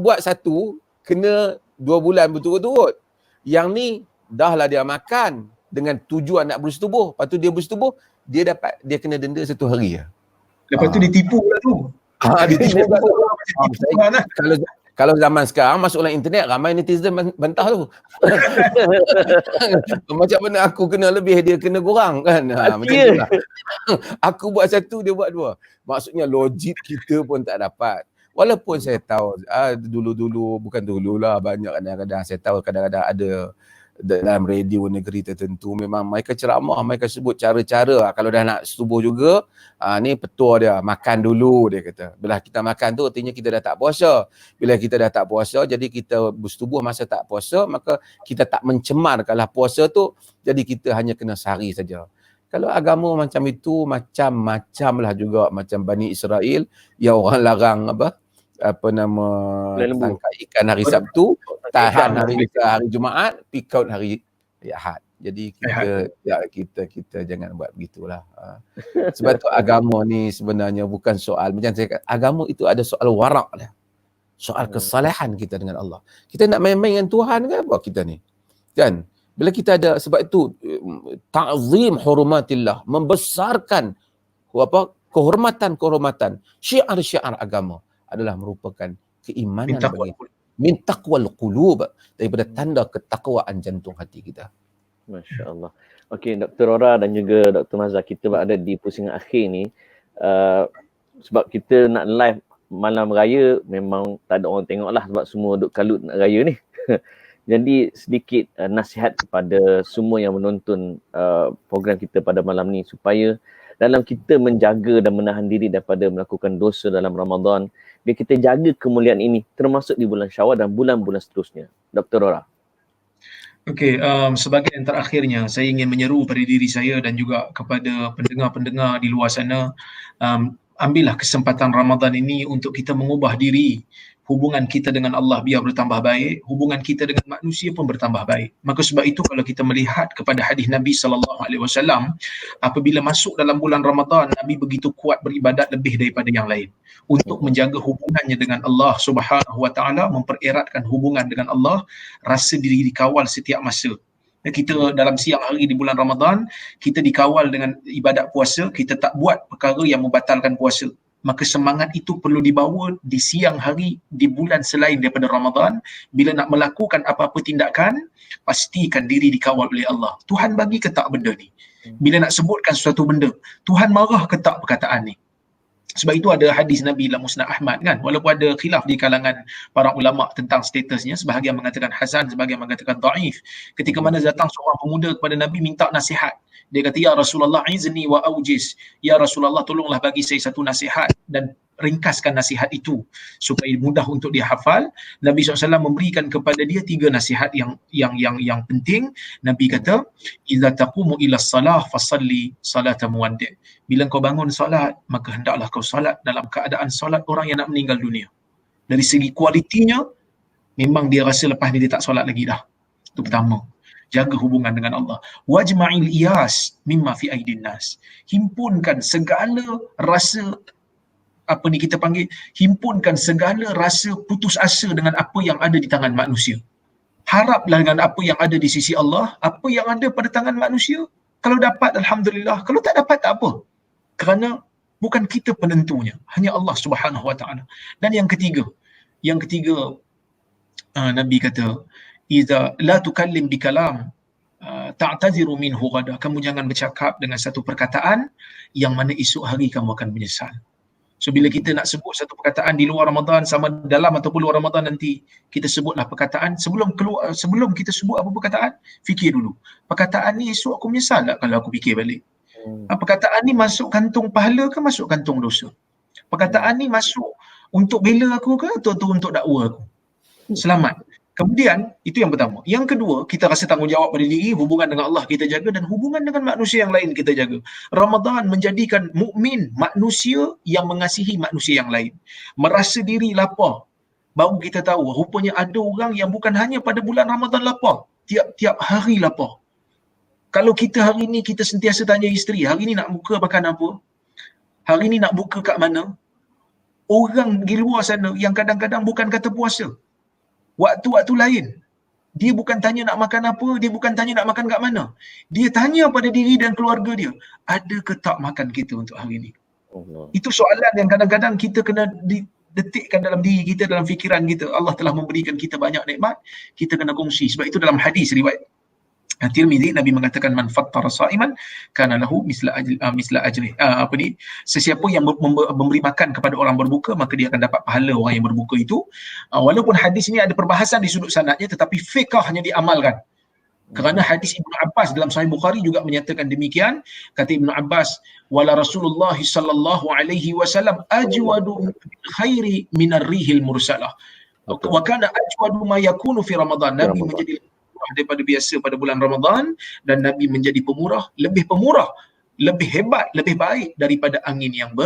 Speaker 3: buat satu kena 2 bulan berturut-turut. Yang ni dahlah dia makan dengan tujuan nak bersetubuh, lepas tu dia bersetubuh, dia kena denda 1 hari je.
Speaker 2: Lepas tu ditipu pula tu.
Speaker 3: Ditipu pula tu. Kalau zaman sekarang masuk dalam internet, ramai netizen bantah tu. Macam mana aku kena lebih, dia kena kurang kan. Macam tu lah. Aku buat 1, dia buat 2. Maksudnya logik kita pun tak dapat. Walaupun saya tahu dulu-dulu, bukan dulu lah, banyak kadang-kadang saya tahu kadang-kadang ada dalam radio negeri tertentu memang mereka ceramah, mereka sebut cara-cara kalau dah nak setubuh juga, ni petua dia, makan dulu, dia kata. Bila kita makan tu artinya kita dah tak puasa. Bila kita dah tak puasa, jadi kita bersetubuh masa tak puasa, maka kita tak mencemarkanlah puasa tu, jadi kita hanya kena sehari saja. Kalau agama macam itu, macam-macam lah juga, macam Bani Israel yang orang larang tangkap ikan hari Sabtu, tahan hari Jumaat, pick out hari Ahad. Jadi kita jangan buat begitulah. Sebab tu agama ni sebenarnya bukan soal, macam saya kata, agama itu ada soal warak lah. Soal kesalahan kita dengan Allah. Kita nak main-main dengan Tuhan ke apa kita ni? Kan? Bila kita ada, sebab itu ta'zim hurumatillah, membesarkan kehormatan syiar-syiar agama adalah merupakan keimanan bagi min taqwal qulub, daripada tanda ketakwaan jantung hati kita.
Speaker 1: Masya-Allah. Okey, Dr. Rora dan juga Dr. Mazhar, kita berada di pusingan akhir ni. Sebab kita nak live malam raya, memang tak ada orang tengok lah sebab semua duk kalut nak raya ni. Jadi sedikit nasihat kepada semua yang menonton program kita pada malam ni, supaya dalam kita menjaga dan menahan diri daripada melakukan dosa dalam Ramadan, biar kita jaga kemuliaan ini termasuk di bulan Syawal dan bulan-bulan seterusnya. Dr. Rora.
Speaker 2: Okey, sebagai yang terakhirnya, saya ingin menyeru pada diri saya dan juga kepada pendengar-pendengar di luar sana, ambillah kesempatan Ramadan ini untuk kita mengubah diri. Hubungan kita dengan Allah biar bertambah baik, hubungan kita dengan manusia pun bertambah baik. Maka sebab itu kalau kita melihat kepada hadis Nabi SAW, apabila masuk dalam bulan Ramadan, Nabi begitu kuat beribadat lebih daripada yang lain untuk menjaga hubungannya dengan Allah Subhanahu Wa Taala, mempereratkan hubungan dengan Allah, rasa diri dikawal setiap masa. Kita dalam siang hari di bulan Ramadan, kita dikawal dengan ibadat puasa, kita tak buat perkara yang membatalkan puasa. Maka semangat itu perlu dibawa di siang hari di bulan selain daripada Ramadan. Bila nak melakukan apa-apa tindakan, pastikan diri dikawal oleh Allah. Tuhan bagi ke tak benda ni? Bila nak sebutkan sesuatu benda, Tuhan marah ke tak perkataan ni? Sebab itu ada hadis Nabi dalam Musnad Ahmad kan, walaupun ada khilaf di kalangan para ulama tentang statusnya, sebahagian mengatakan hasan, sebahagian mengatakan dhaif. Ketika mana datang seorang pemuda kepada Nabi minta nasihat, dia kata, ya Rasulullah izni wa aujiz, ya Rasulullah tolonglah bagi saya satu nasihat dan ringkaskan nasihat itu supaya mudah untuk dia hafal. Nabi SAW memberikan kepada dia 3 nasihat yang penting. Nabi kata, idza taqumu ila salah fasalli salata muwaddi'. Bila kau bangun solat, maka hendaklah kau solat dalam keadaan solat orang yang nak meninggal dunia. Dari segi kualitinya, memang dia rasa lepas ni dia tak solat lagi dah. Itu pertama. Jaga hubungan dengan Allah. Wajma'il iyas mimma fi aidin nas. Himpunkan segala rasa, himpunkan segala rasa putus asa dengan apa yang ada di tangan manusia. Haraplah dengan apa yang ada di sisi Allah, apa yang ada pada tangan manusia. Kalau dapat, alhamdulillah. Kalau tak dapat, tak apa. Kerana bukan kita penentunya, hanya Allah Subhanahu Wa Taala. Dan yang ketiga, Nabi kata, "Idza la tukallim bikalam ta'taziru minhu ghada, kamu jangan bercakap dengan satu perkataan yang mana esok hari kamu akan menyesal. So bila kita nak sebut satu perkataan di luar Ramadan, sama dalam ataupun luar Ramadan nanti, kita sebutlah perkataan sebelum kita sebut apa perkataan, fikir dulu. Perkataan ni esok aku menyesal tak kalau aku fikir balik? Perkataan ni masuk kantung pahala ke masuk kantung dosa? Perkataan ni masuk untuk bela aku ke atau untuk dakwa aku? Selamat. Kemudian, itu yang pertama. Yang kedua, kita rasa tanggungjawab pada diri, hubungan dengan Allah kita jaga dan hubungan dengan manusia yang lain kita jaga. Ramadan menjadikan mukmin manusia yang mengasihi manusia yang lain. Merasa diri lapar. Baru kita tahu, rupanya ada orang yang bukan hanya pada bulan Ramadan lapar. Tiap-tiap hari lapar. Kalau kita hari ni, kita sentiasa tanya isteri, hari ni nak buka makan apa? Hari ni nak buka kat mana? Orang di luar sana yang kadang-kadang bukan kata puasa. Waktu-waktu lain, dia bukan tanya nak makan apa, dia bukan tanya nak makan kat mana. Dia tanya pada diri dan keluarga dia, ada ke tak makan kita untuk hari ni? Itu soalan yang kadang-kadang kita kena detikkan dalam diri kita, dalam fikiran kita. Allah telah memberikan kita banyak nikmat, kita kena kongsi. Sebab itu dalam hadis riwayat Tirmizi, Nabi mengatakan man fattara sa'iman kana lahu misla ajri. Sesiapa yang memberi makan kepada orang berbuka, maka dia akan dapat pahala orang yang berbuka itu. Walaupun hadis ini ada perbahasan di sudut sanadnya, tetapi fiqhnya diamalkan. Kerana hadis Ibnu Abbas dalam Sahih Bukhari juga menyatakan demikian. Kata Ibnu Abbas, wala Rasulullah sallallahu alaihi wasallam ajwadu bil khairi minar rihil mursalah. Wa kana ajwadu ma yakunu fi Ramadan. Nabi menjadi daripada biasa pada bulan Ramadan, dan Nabi menjadi pemurah, lebih hebat, lebih baik daripada angin yang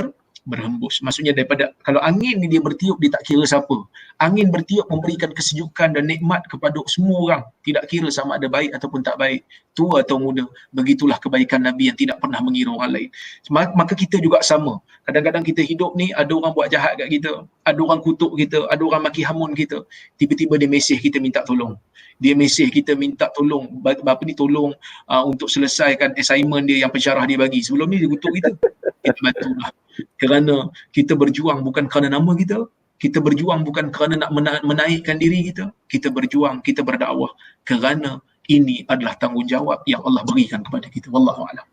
Speaker 2: berhembus. Maksudnya daripada, kalau angin ni dia bertiup, dia tak kira siapa. Angin bertiup memberikan kesejukan dan nikmat kepada semua orang, tidak kira sama ada baik ataupun tak baik, tua atau muda. Begitulah kebaikan Nabi yang tidak pernah mengira orang lain. Maka kita juga sama. Kadang-kadang kita hidup ni, ada orang buat jahat kat kita, ada orang kutuk kita, ada orang maki hamun kita, tiba-tiba dia mesej kita minta tolong. Dia mesej kita minta tolong, tolong untuk selesaikan assignment dia yang pensyarah dia bagi. Sebelum ni dia kutuk kita. Kita bantulah. Kerana kita berjuang bukan kerana nama kita, kita berjuang bukan kerana nak menaikkan diri kita, kita berjuang, kita berdakwah kerana ini adalah tanggungjawab yang Allah berikan kepada kita. Wallahu a'lam.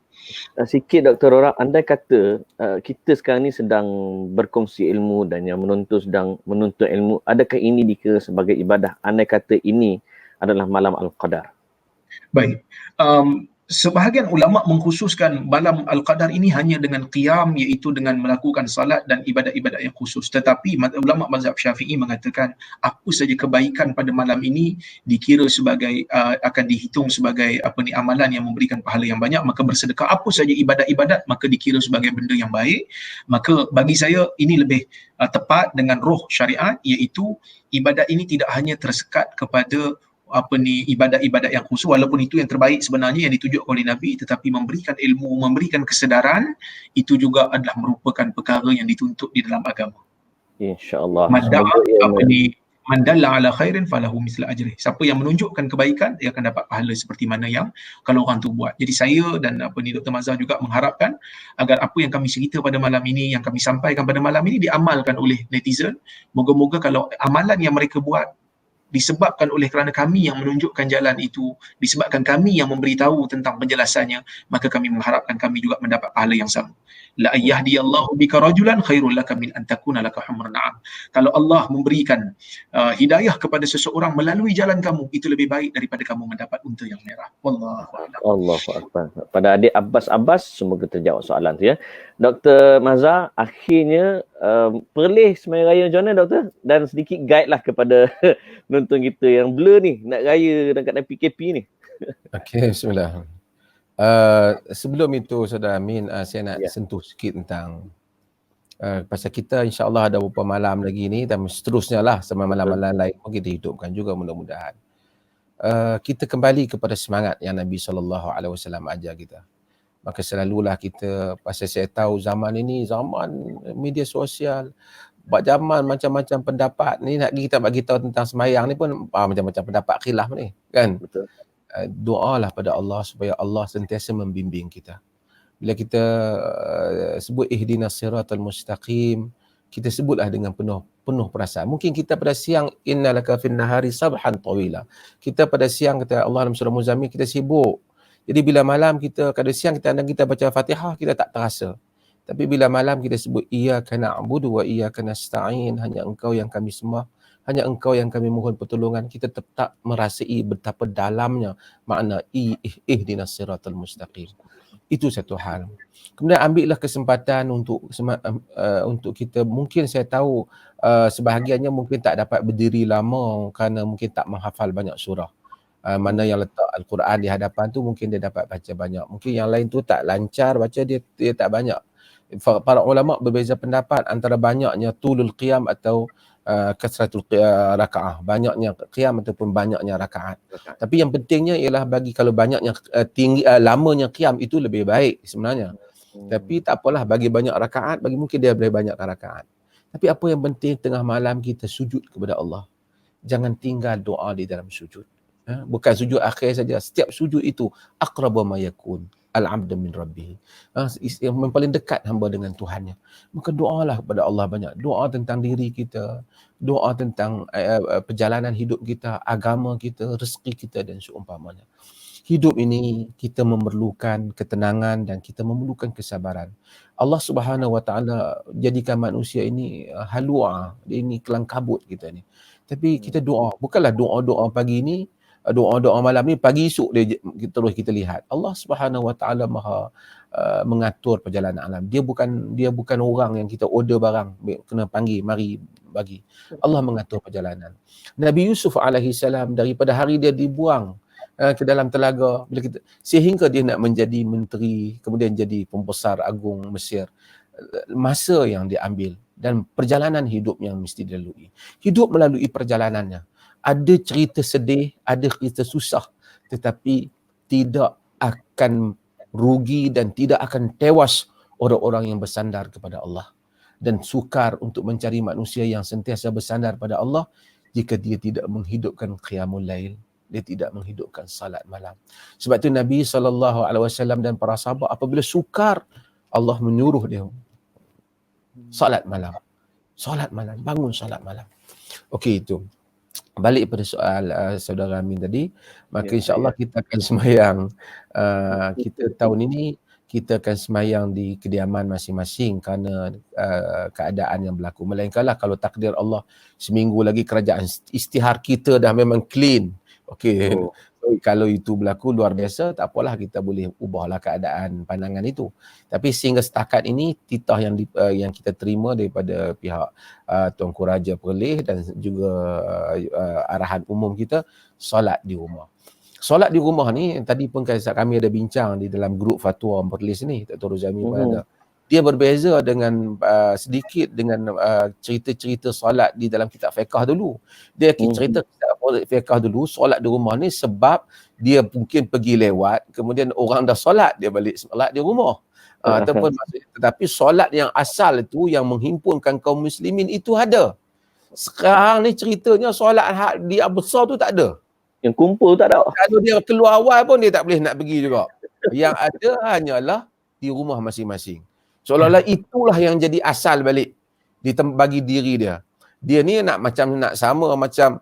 Speaker 1: Sikit Dr. Rora, andai kata kita sekarang ni sedang berkongsi ilmu dan yang menuntut sedang menuntut ilmu, adakah ini dikira sebagai ibadah andai kata ini adalah malam Al-Qadar?
Speaker 2: Baik. Sebahagian ulama mengkhususkan malam Al-Qadar ini hanya dengan qiyam, iaitu dengan melakukan salat dan ibadat-ibadat yang khusus. Tetapi ulama mazhab Syafi'i mengatakan apa saja kebaikan pada malam ini dikira sebagai akan dihitung sebagai amalan yang memberikan pahala yang banyak. Maka bersedekah apa saja ibadat-ibadat maka dikira sebagai benda yang baik. Maka bagi saya ini lebih tepat dengan roh syariat, iaitu ibadat ini tidak hanya tersekat kepada ibadat-ibadat yang khusus, walaupun itu yang terbaik sebenarnya yang dituju oleh Nabi, tetapi memberikan ilmu, memberikan kesedaran, itu juga adalah merupakan perkara yang dituntut di dalam agama.
Speaker 1: InsyaAllah.
Speaker 2: Man dalla ala khairin falahu misla ajri. Siapa yang menunjukkan kebaikan, dia akan dapat pahala seperti mana yang kalau orang tu buat. Jadi saya dan Dr. Mazhar juga mengharapkan agar apa yang kami cerita pada malam ini, yang kami sampaikan pada malam ini diamalkan oleh netizen. Moga-moga kalau amalan yang mereka buat disebabkan oleh kerana kami yang menunjukkan jalan itu, disebabkan kami yang memberitahu tentang penjelasannya, maka kami mengharapkan kami juga mendapat pahala yang sama. La ayyadiyallahu bika rajulan khairul laka min an takuna laka humrun na'am. Kalau Allah memberikan hidayah kepada seseorang melalui jalan kamu, itu lebih baik daripada kamu mendapat unta yang merah. Wallahu a'lam.
Speaker 1: Allahu akbar. Pada adik Abbas, semoga terjawab soalan tu ya. Dr. Mazhar, akhirnya Perlis Semaya Raya macam mana Doktor? Dan sedikit guide lah kepada penonton kita yang blur ni, nak raya dekat PKP ni.
Speaker 3: Okey, bismillah. Sebelum itu Saudara Amin, saya nak sentuh sikit tentang pasal kita insya-Allah ada beberapa malam lagi ni dan seterusnya lah sama malam-malam lain pun kita hidupkan juga mudah-mudahan. Kita kembali kepada semangat yang Nabi SAW ajar kita. Maka selalulah kita, pasal saya tahu zaman ini zaman media sosial, zaman macam-macam pendapat ni, nak kita bagi tahu tentang sembahyang ni pun macam-macam pendapat khilaf ni kan.
Speaker 1: Betul.
Speaker 3: Doalah pada Allah supaya Allah sentiasa membimbing kita. Bila kita sebut ihdinas siratal mustaqim, kita sebutlah dengan penuh perasaan. Mungkin kita pada siang innalaka fin nahari sabhan tawila. Kita pada siang kata Allah dalam surah Muzammil kita sibuk. Jadi bila malam kita pada siang kita baca Fatihah kita tak terasa. Tapi bila malam kita sebut iyyaka na'budu wa iyyaka nasta'in, hanya engkau yang kami sembah, hanya engkau yang kami mohon pertolongan, kita tetap merasai betapa dalamnya makna ihdinas siratal mustaqim. Itu satu hal. Kemudian ambillah kesempatan untuk kita, mungkin saya tahu sebahagiannya mungkin tak dapat berdiri lama kerana mungkin tak menghafal banyak surah. Mana yang letak Al-Quran di hadapan tu mungkin dia dapat baca banyak. Mungkin yang lain tu tak lancar baca, dia tak banyak. Para ulama berbeza pendapat antara banyaknya tulul qiyam atau kasratul rakaah, banyaknya qiyam ataupun banyaknya rakaat. Tapi yang pentingnya ialah bagi kalau banyaknya lamanya qiyam itu lebih baik sebenarnya. Tapi tak apalah, bagi banyak rakaat, bagi mungkin dia boleh banyak rakaat. Tapi apa yang penting tengah malam kita sujud kepada Allah. Jangan tinggal doa di dalam sujud. Bukan sujud akhir saja, setiap sujud itu aqrabu ma yakun al-'abdu min rabbih. Yang paling dekat hamba dengan Tuhannya. Maka doalah kepada Allah banyak. Doa tentang diri kita, doa tentang perjalanan hidup kita, agama kita, rezeki kita dan seumpamanya. Hidup ini kita memerlukan ketenangan dan kita memerlukan kesabaran. Allah Subhanahu Wa Taala jadikan manusia ini halua, ini kelang kabut kita ni. Tapi kita doa, bukanlah doa-doa pagi ni, doa-doa malam ni, pagi esok terus kita lihat. Allah Subhanahu Wa Taala Maha mengatur perjalanan alam. Dia bukan orang yang kita order barang kena panggil mari bagi. Allah mengatur perjalanan. Nabi Yusuf alaihi salam daripada hari dia dibuang ke dalam telaga sehingga dia nak menjadi menteri, kemudian jadi pembesar agung Mesir, masa yang diambil dan perjalanan hidup yang mesti dilalui. Hidup melalui perjalanannya. Ada cerita sedih, ada cerita susah, tetapi tidak akan rugi dan tidak akan tewas orang-orang yang bersandar kepada Allah dan sukar untuk mencari manusia yang sentiasa bersandar pada Allah jika dia tidak menghidupkan qiyamul lail, dia tidak menghidupkan salat malam. Sebab tu Nabi SAW dan para sahabat apabila sukar, Allah menyuruh dia salat malam. Salat malam, bangun salat malam. Okey, itu. Balik pada soal saudara Amin tadi, maka insya-Allah kita akan sembahyang kita tahun ini kita akan sembahyang di kediaman masing-masing kerana keadaan yang berlaku. Melainkanlah kalau takdir Allah seminggu lagi kerajaan istihar kita dah memang clean. Okey. So, kalau itu berlaku luar biasa, tak apalah, kita boleh ubahlah keadaan pandangan itu. Tapi sehingga setakat ini titah yang kita terima daripada pihak Tuanku Raja Perlis dan juga arahan umum kita, solat di rumah. Solat di rumah ni tadi pun kami ada bincang di dalam grup fatwa Perlis ni, Dr. Rozami pun ada. Dia berbeza dengan sedikit dengan cerita-cerita solat di dalam kitab fiqh dulu. Dia cerita kitab fiqh dulu, solat di rumah ni sebab dia mungkin pergi lewat, kemudian orang dah solat, dia balik solat di rumah. Ataupun tetapi solat yang asal itu yang menghimpunkan kaum muslimin itu ada. Sekarang ni ceritanya solat di besar tu tak ada.
Speaker 1: Yang kumpul tak ada.
Speaker 3: Kalau dia keluar awal pun dia tak boleh nak pergi juga. Yang ada hanyalah di rumah masing-masing. Seolah-olah itulah yang jadi asal balik bagi diri dia. Dia ni nak sama macam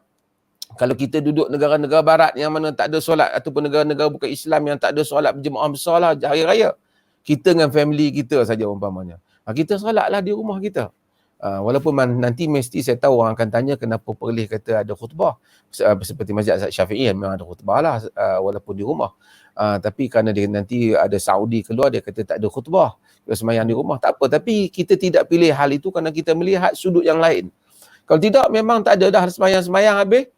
Speaker 3: kalau kita duduk negara-negara barat yang mana tak ada solat, ataupun negara-negara bukan Islam yang tak ada solat berjemaah besar lah hari raya. Kita dengan family kita saja umpamanya. Kita solatlah di rumah kita. Walaupun nanti mesti saya tahu orang akan tanya kenapa Perlis kata ada khutbah. Seperti Masjid Syafi'i memang ada khutbah lah walaupun di rumah. Tapi kerana dia nanti ada Saudi keluar, dia kata tak ada khutbah, sembahyang di rumah, tak apa. Tapi kita tidak pilih hal itu kerana kita melihat sudut yang lain. Kalau tidak, memang tak ada dah sembahyang habis,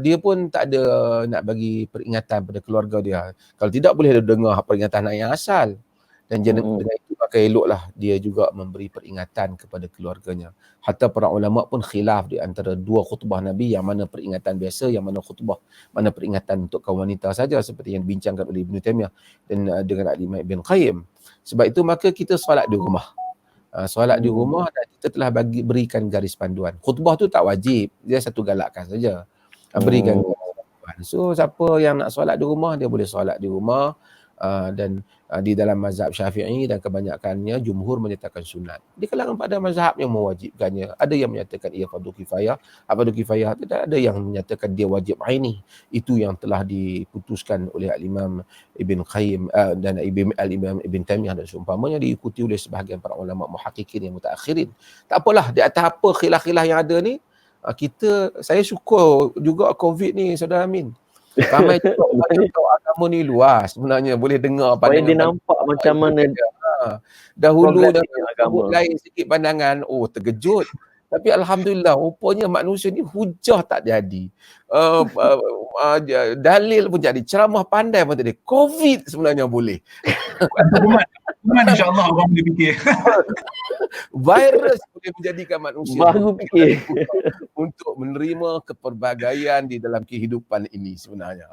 Speaker 3: dia pun tak ada nak bagi peringatan pada keluarga dia. Kalau tidak, boleh dengar peringatan yang asal. Dan dengan itu maka eloklah dia juga memberi peringatan kepada keluarganya. Hatta para ulama pun khilaf di antara dua khutbah Nabi, yang mana peringatan biasa, yang mana khutbah, mana peringatan untuk kaum wanita saja, seperti yang dibincangkan oleh Ibn Taymiyah dan dengan Imam Ibn Qayyim. Sebab itu maka kita solat di rumah. Solat di rumah, dan kita telah berikan garis panduan. Khutbah tu tak wajib, dia satu galakkan saja. Berikan garis panduan. So siapa yang nak solat di rumah, dia boleh solat di rumah. dan di dalam mazhab Syafi'i dan kebanyakannya jumhur menyatakan sunat. Di kalangan pada mazhab yang mewajibkannya, ada yang menyatakan ia fardu kifayah, tidak ada yang menyatakan dia wajib aini. Itu yang telah diputuskan oleh Al-Imam Ibn Qayyim dan Al-Imam Ibn Taimiyah dan seumpamanya, diikuti oleh sebahagian para ulama muhaqqiqin yang mutaakhirin. Tak apalah, di atas apa khilaf-khilaf yang ada ni, saya syukur juga COVID ni, Saudara Amin. Ramai juga orang yang tahu agama ni luas sebenarnya, boleh dengar
Speaker 1: Supaya dia
Speaker 3: pandangan
Speaker 1: nampak macam mana
Speaker 3: dahulu dan
Speaker 1: progresnya agama.
Speaker 3: lain sikit pandangan, terkejut. Tapi alhamdulillah, rupanya manusia ni hujah tak jadi. Dalil pun jadi, ceramah pandai pun tak jadi. COVID sebenarnya boleh.
Speaker 2: Kuman insya-Allah orang boleh fikir.
Speaker 3: Virus boleh menjadikan manusia
Speaker 1: Baru fikir
Speaker 3: untuk menerima keperbagaian di dalam kehidupan ini sebenarnya.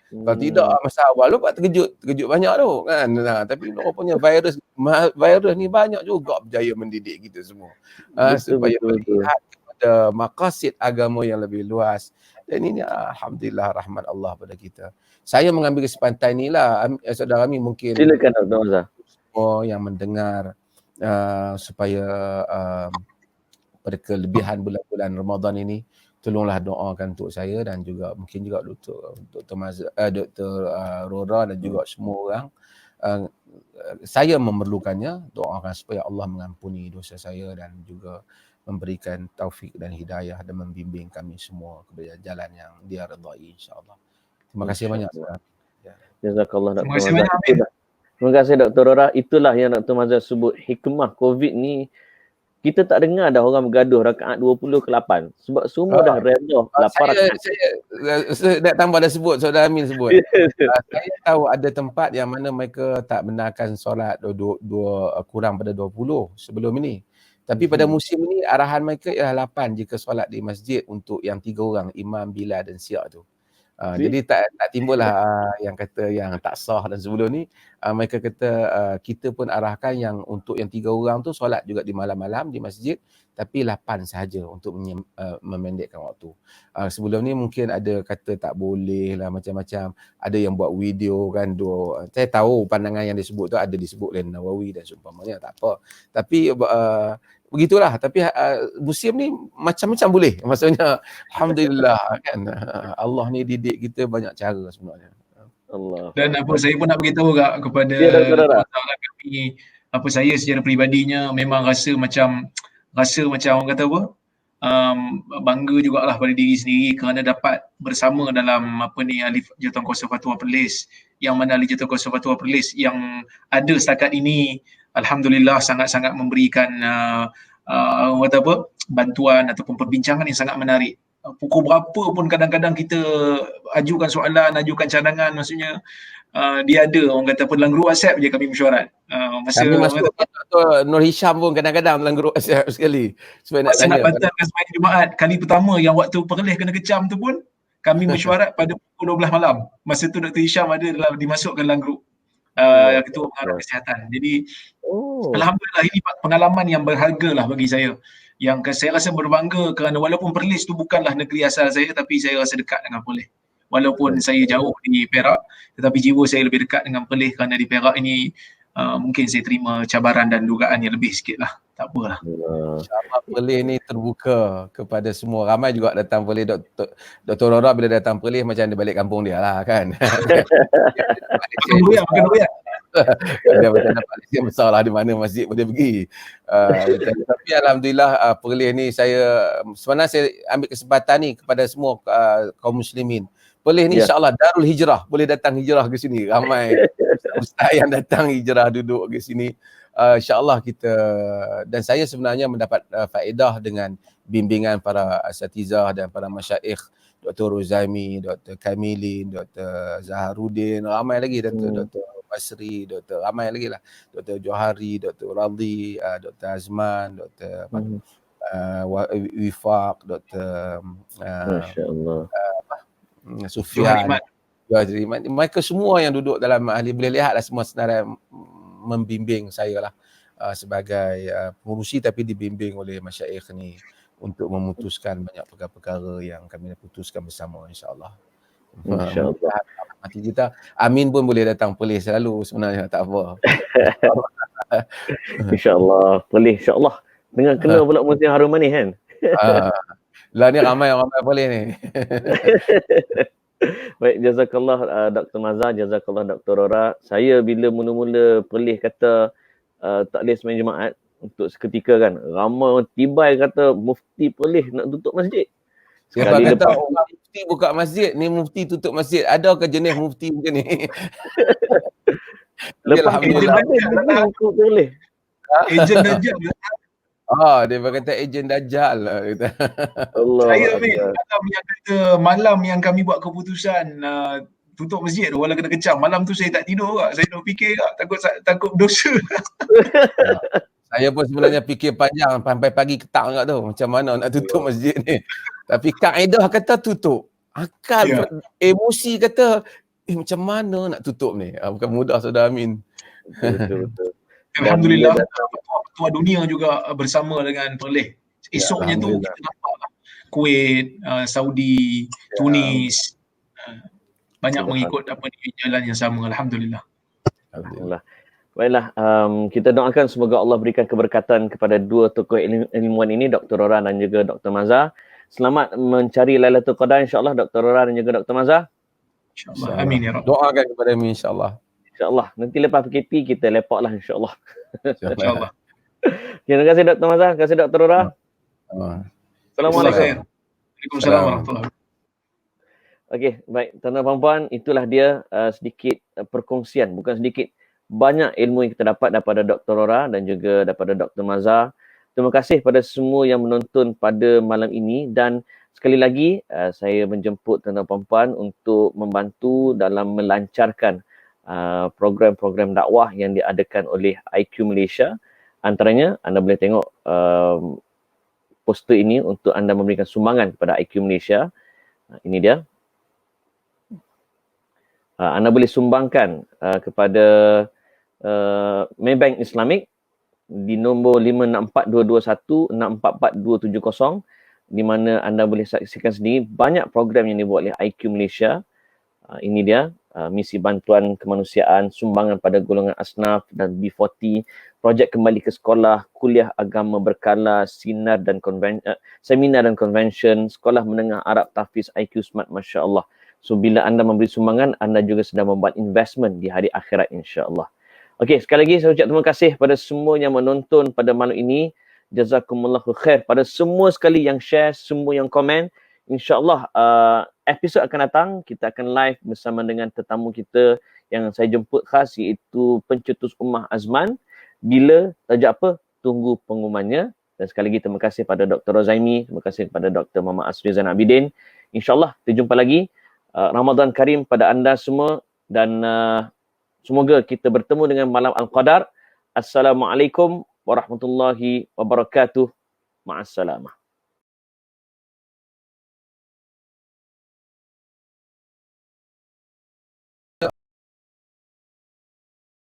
Speaker 3: Kalau tidak masa awal tu terkejut banyak tu kan. Tapi rupanya virus ni banyak juga berjaya mendidik kita semua. Supaya melihat kepada maqasid agama yang lebih luas. Dan ini alhamdulillah rahmat Allah pada kita. Saya mengambil kesempatan inilah, Saudara Amin, mungkin
Speaker 1: silakan Dr. Hamzah.
Speaker 3: Semua yang mendengar supaya pada kelebihan bulan-bulan Ramadan ini, tolonglah doakan untuk saya dan juga mungkin juga Dr. Rora dan juga semua orang. Saya memerlukannya, doakan supaya Allah mengampuni dosa saya dan juga memberikan taufik dan hidayah dan membimbing kami semua kepada jalan yang Dia redai, insya-Allah. Terima kasih banyak.
Speaker 1: Jazakallah Dr.
Speaker 2: Terima kasih
Speaker 1: Hamzah.
Speaker 2: banyak.
Speaker 1: Terima kasih Dr. Rora. Itulah yang Dr. Hamzah sebut hikmah COVID ni. Kita tak dengar dah orang bergaduh rakaat 20 ke 8. Sebab semua dah redha 8 rakaat.
Speaker 3: Saya nak tambah dah sebut, Saudara Amin sebut. Saya tahu ada tempat yang mana mereka tak benarkan solat kurang pada 20 sebelum ini. Tapi pada musim ini arahan mereka ialah 8 jika solat di masjid untuk yang 3 orang, imam, bilal dan syiah tu. Jadi tak timbullah yang kata yang tak sah dan sebelum ni. Mereka kata kita pun arahkan yang untuk yang 3 orang tu solat juga di malam-malam di masjid, tapi 8 sahaja untuk memendekkan waktu. Sebelum ni mungkin ada kata tak boleh lah macam-macam. Ada yang buat video kan, saya tahu pandangan yang disebut tu ada disebut oleh Nawawi dan seumpamanya, tak apa. Tapi begitulah. Tapi musim ni macam-macam boleh. Maksudnya alhamdulillah kan, Allah ni didik kita banyak cara sebenarnya.
Speaker 1: Allah.
Speaker 2: Dan saya pun nak beritahu kepada kami, saya secara peribadinya memang rasa macam orang kata apa, bangga jugalah pada diri sendiri kerana dapat bersama dalam Ahli Jatuh Kuasa Fatwa Perlis, yang mana Ahli Jatuh Kuasa Fatwa Perlis yang ada setakat ini alhamdulillah sangat-sangat memberikan bantuan ataupun perbincangan yang sangat menarik. Pukul berapa pun kadang-kadang kita ajukan soalan, ajukan cadangan, maksudnya dia ada orang kata dalam grup WhatsApp je kami mesyuarat.
Speaker 3: Kami masuk Dr. Nur Hisham pun kadang-kadang dalam grup WhatsApp sekali supaya nak tanya.
Speaker 2: Nak batalkan sembahyang Jumaat kali pertama yang waktu Perlis kena kecam tu pun kami mesyuarat pada pukul 12 malam. Masa tu Dr. Hisham ada dimasukkan dalam grup Ketua Pengarah Kesihatan. Jadi alhamdulillah ini pengalaman yang berharga lah bagi saya. Yang saya rasa berbangga kerana walaupun Perlis tu bukanlah negeri asal saya, tapi saya rasa dekat dengan Perlis. Walaupun saya jauh di Perak, tetapi jiwa saya lebih dekat dengan Perlis kerana di Perak ini mungkin saya terima cabaran dan dugaan yang lebih sikit lah. Tak apalah.
Speaker 3: InsyaAllah Perlis ni terbuka kepada semua. Ramai juga datang Perlis. Dr. Rora bila datang Perlis macam dia balik kampung dia lah kan.
Speaker 2: Makan royak.
Speaker 3: Dia macam dapat lesen besar lah di mana masjid pun dia pergi. Tapi alhamdulillah Perlis ni sebenarnya saya ambil kesempatan ni kepada semua kaum muslimin. Perlis ni insyaAllah Darul Hijrah. Boleh datang hijrah ke sini. Ramai ustaz yang datang hijrah duduk ke sini. InsyaAllah kita, dan saya sebenarnya mendapat faedah dengan bimbingan para asatizah dan para masyaikh, Dr. Ruzaimi, Dr. Kamilin, Dr. Zaharuddin, ramai lagi, Dr. Basri, Dr. ramai lagi lah, Dr. Johari, Dr. Radhi, Dr. Azman, Dr. Wifaq, Dr. Sufyan, mereka semua yang duduk dalam ahli, boleh lihatlah semua senarai membimbing saya lah sebagai pengurusi, tapi dibimbing oleh masyaikh ni untuk memutuskan banyak perkara-perkara yang kami putuskan bersama, insyaAllah. InsyaAllah. Cita-cita Amin pun boleh datang Perlis selalu sebenarnya, tak apa.
Speaker 1: InsyaAllah. Boleh, insyaAllah. Dengan kena pula musim harum manis kan?
Speaker 3: Lah ni ramai-ramai Perlis ni.
Speaker 1: Baik, jazakallah Dr. Mazhar, jazakallah Dr. Rora. Saya bila mula-mula Perlis kata taklis main Jumaat untuk seketika kan, ramai orang tibai kata mufti Perlis nak tutup masjid.
Speaker 3: Siapa
Speaker 1: Sekali
Speaker 3: kata
Speaker 1: lepas
Speaker 3: orang mufti buka masjid, ni mufti tutup masjid. Ada ke jenis mufti macam ni?
Speaker 1: lepas
Speaker 3: Alhamdulillah.
Speaker 1: habis begini ikut Perlis.
Speaker 2: Ejen Dajjal.
Speaker 3: Dia berkata ejen Dajjal lah.
Speaker 1: Allah
Speaker 2: Saya Min,
Speaker 1: Akbar.
Speaker 2: malam yang kami buat keputusan tutup masjid tu, walau kena kecam, malam tu saya tak tidur kak. Saya duk fikir kak, takut berdosa.
Speaker 3: Saya pun sebenarnya fikir panjang sampai pagi ketak kat tu, macam mana nak tutup masjid ni. Tapi kaedah kata tutup. Akal, emosi kata macam mana nak tutup ni. Bukan mudah Saudara Amin.
Speaker 1: Betul.
Speaker 2: Alhamdulillah, Ketua Dunia juga bersama dengan Perlis. Esoknya tu kita nampak Kuwait, Saudi, Tunis, banyak mengikut jalan yang sama. Alhamdulillah.
Speaker 1: Baiklah, kita doakan semoga Allah berikan keberkatan kepada dua tokoh ilmuwan ini, Dr. Rora dan juga Dr. Mazhar. Selamat mencari Lailatul Qadar insya-Allah Dr. Rora dan juga Dr. Mazhar.
Speaker 2: InsyaAllah. Amin ya Rabb.
Speaker 3: Doakan kepada kami insya-Allah.
Speaker 1: InsyaAllah. Nanti lepas PKP kita lepak lah insya-Allah.
Speaker 2: InsyaAllah.
Speaker 1: Terima kasih Dr. Mazhar, terima kasih Dr. Rora. Assalamualaikum.
Speaker 2: Waalaikumsalam warahmatullahi wabarakatuh.
Speaker 1: Okey, baik tuan-tuan dan puan, itulah dia sedikit perkongsian, bukan sedikit, banyak ilmu yang kita dapat daripada Dr. Rora dan juga daripada Dr. Mazhar. Terima kasih pada semua yang menonton pada malam ini dan sekali lagi saya menjemput tuan-tuan dan puan untuk membantu dalam melancarkan program-program dakwah yang diadakan oleh IQ Malaysia. Antaranya anda boleh tengok poster ini untuk anda memberikan sumbangan kepada IQ Malaysia. Ini dia. Anda boleh sumbangkan kepada Maybank Islamic di nombor 564221644270 di mana anda boleh saksikan sendiri banyak program yang dibuat oleh IQ Malaysia. Ini dia, misi bantuan kemanusiaan, sumbangan pada golongan asnaf dan B40, projek kembali ke sekolah, kuliah agama berkala, seminar dan convention, sekolah menengah Arab Tahfiz IQ Smart, Masya Allah. So bila anda memberi sumbangan, anda juga sedang membuat investment di hari akhirat insya-Allah. Okey, sekali lagi saya ucap terima kasih pada semua yang menonton pada malam ini. Jazakumullahu khair pada semua sekali yang share, semua yang komen. InsyaAllah episod akan datang, kita akan live bersama dengan tetamu kita yang saya jemput khas iaitu pencetus Ummah Azman. Bila, tajuk apa? Tunggu pengumumannya. Dan sekali lagi terima kasih pada Dr. Rozaimi, terima kasih kepada Dr. Muhammad Asri Zain Abidin. InsyaAllah kita jumpa lagi. Ramadan Karim pada anda semua dan semoga kita bertemu dengan malam Al-Qadar. Assalamualaikum warahmatullahi wabarakatuh. Ma'assalamah.